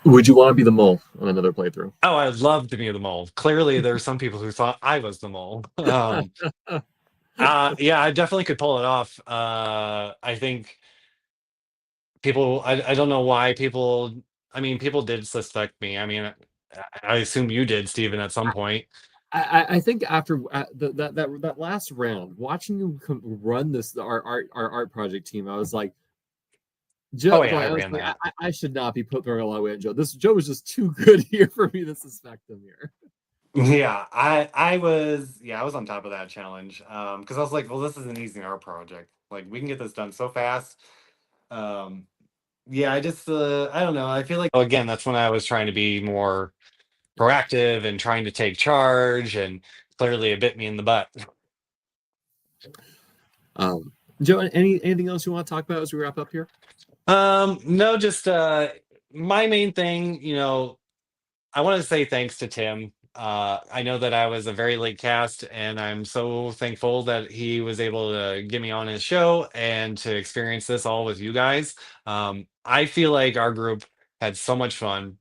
Would you want to be the mole on another playthrough? Oh, I'd love to be the mole. Clearly, there's some people who thought I was the mole. Yeah, I definitely could pull it off. I think people, I don't know why people, I mean, people did suspect me. I mean, I assume you did, Steven, at some point. I think after that last round, watching you run our art project team, I was like, Joe, Oh, yeah, I I was ran like, that. I should not be throwing a lot of weight on Joe. Joe was just too good here for me to suspect him here. Yeah, I was I was on top of that challenge. Because I was like, well, this is an easy art project. Like we can get this done so fast. Um, yeah, I don't know. I feel like Oh, again, that's when I was trying to be more proactive and trying to take charge, and clearly it bit me in the butt. Joe, anything else you want to talk about as we wrap up here? No, just my main thing, I want to say thanks to Tim. I know that I was a very late cast, and I'm so thankful that he was able to get me on his show and to experience this all with you guys. I feel like our group had so much fun.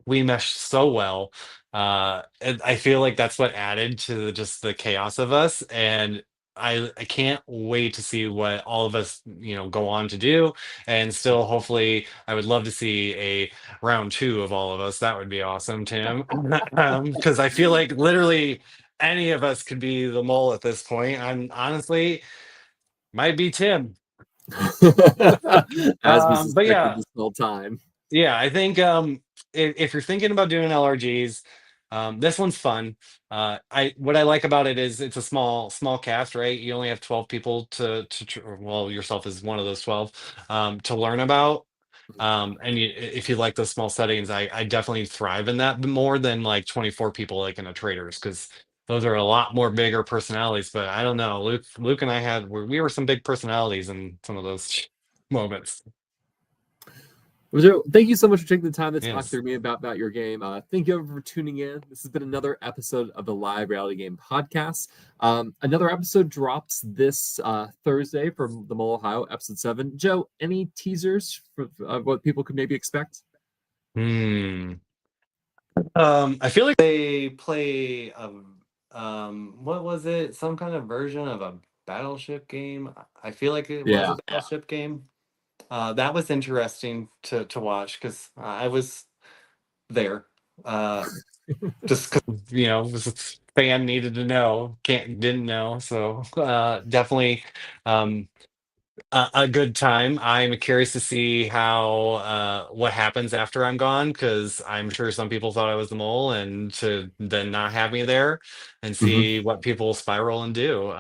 We meshed so well. And I feel like that's what added to just the chaos of us. And I can't wait to see what all of us, go on to do. And still, hopefully, I would love to see a round two of all of us. That would be awesome, Tim. Because I feel like literally any of us could be the mole at this point. I'm honestly might be Tim. As we But suspected yeah, this whole time. yeah, I think if you're thinking about doing LRGs, this one's fun. I what I like about it is it's a small cast, right? You only have 12 people well, yourself is one of those 12 to learn about. And if you like those small settings, I definitely thrive in that more than like 24 people like in a traders, because those are a lot more bigger personalities. But I don't know, Luke and I we were some big personalities in some of those moments. Well, Joe, thank you so much for taking the time to talk Yes. through me about your game. Thank you everyone for tuning in. This has been another episode of the Live Reality Game Podcast. Another episode drops this Thursday from the Mole Ohio, episode 7. Joe, any teasers for what people could maybe expect? I feel like they play what was it? Some kind of version of a battleship game. I feel like it was a battleship game. That was interesting to watch because I was there. Just 'cause this fan needed to know, didn't know. So definitely a good time. I'm curious to see how what happens after I'm gone, because I'm sure some people thought I was the mole, and to then not have me there and see what people spiral and do.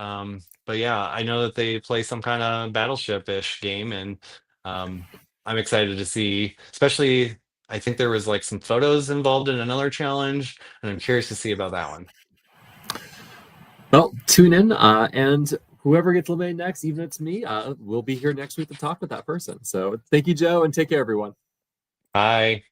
But yeah, I know that they play some kind of battleship-ish game, and I'm excited to see, especially I think there was like some photos involved in another challenge, and I'm curious to see about that one. Well, tune in, and whoever gets eliminated next, even if it's me, we'll be here next week to talk with that person. So thank you, Joe, and take care, everyone. Bye.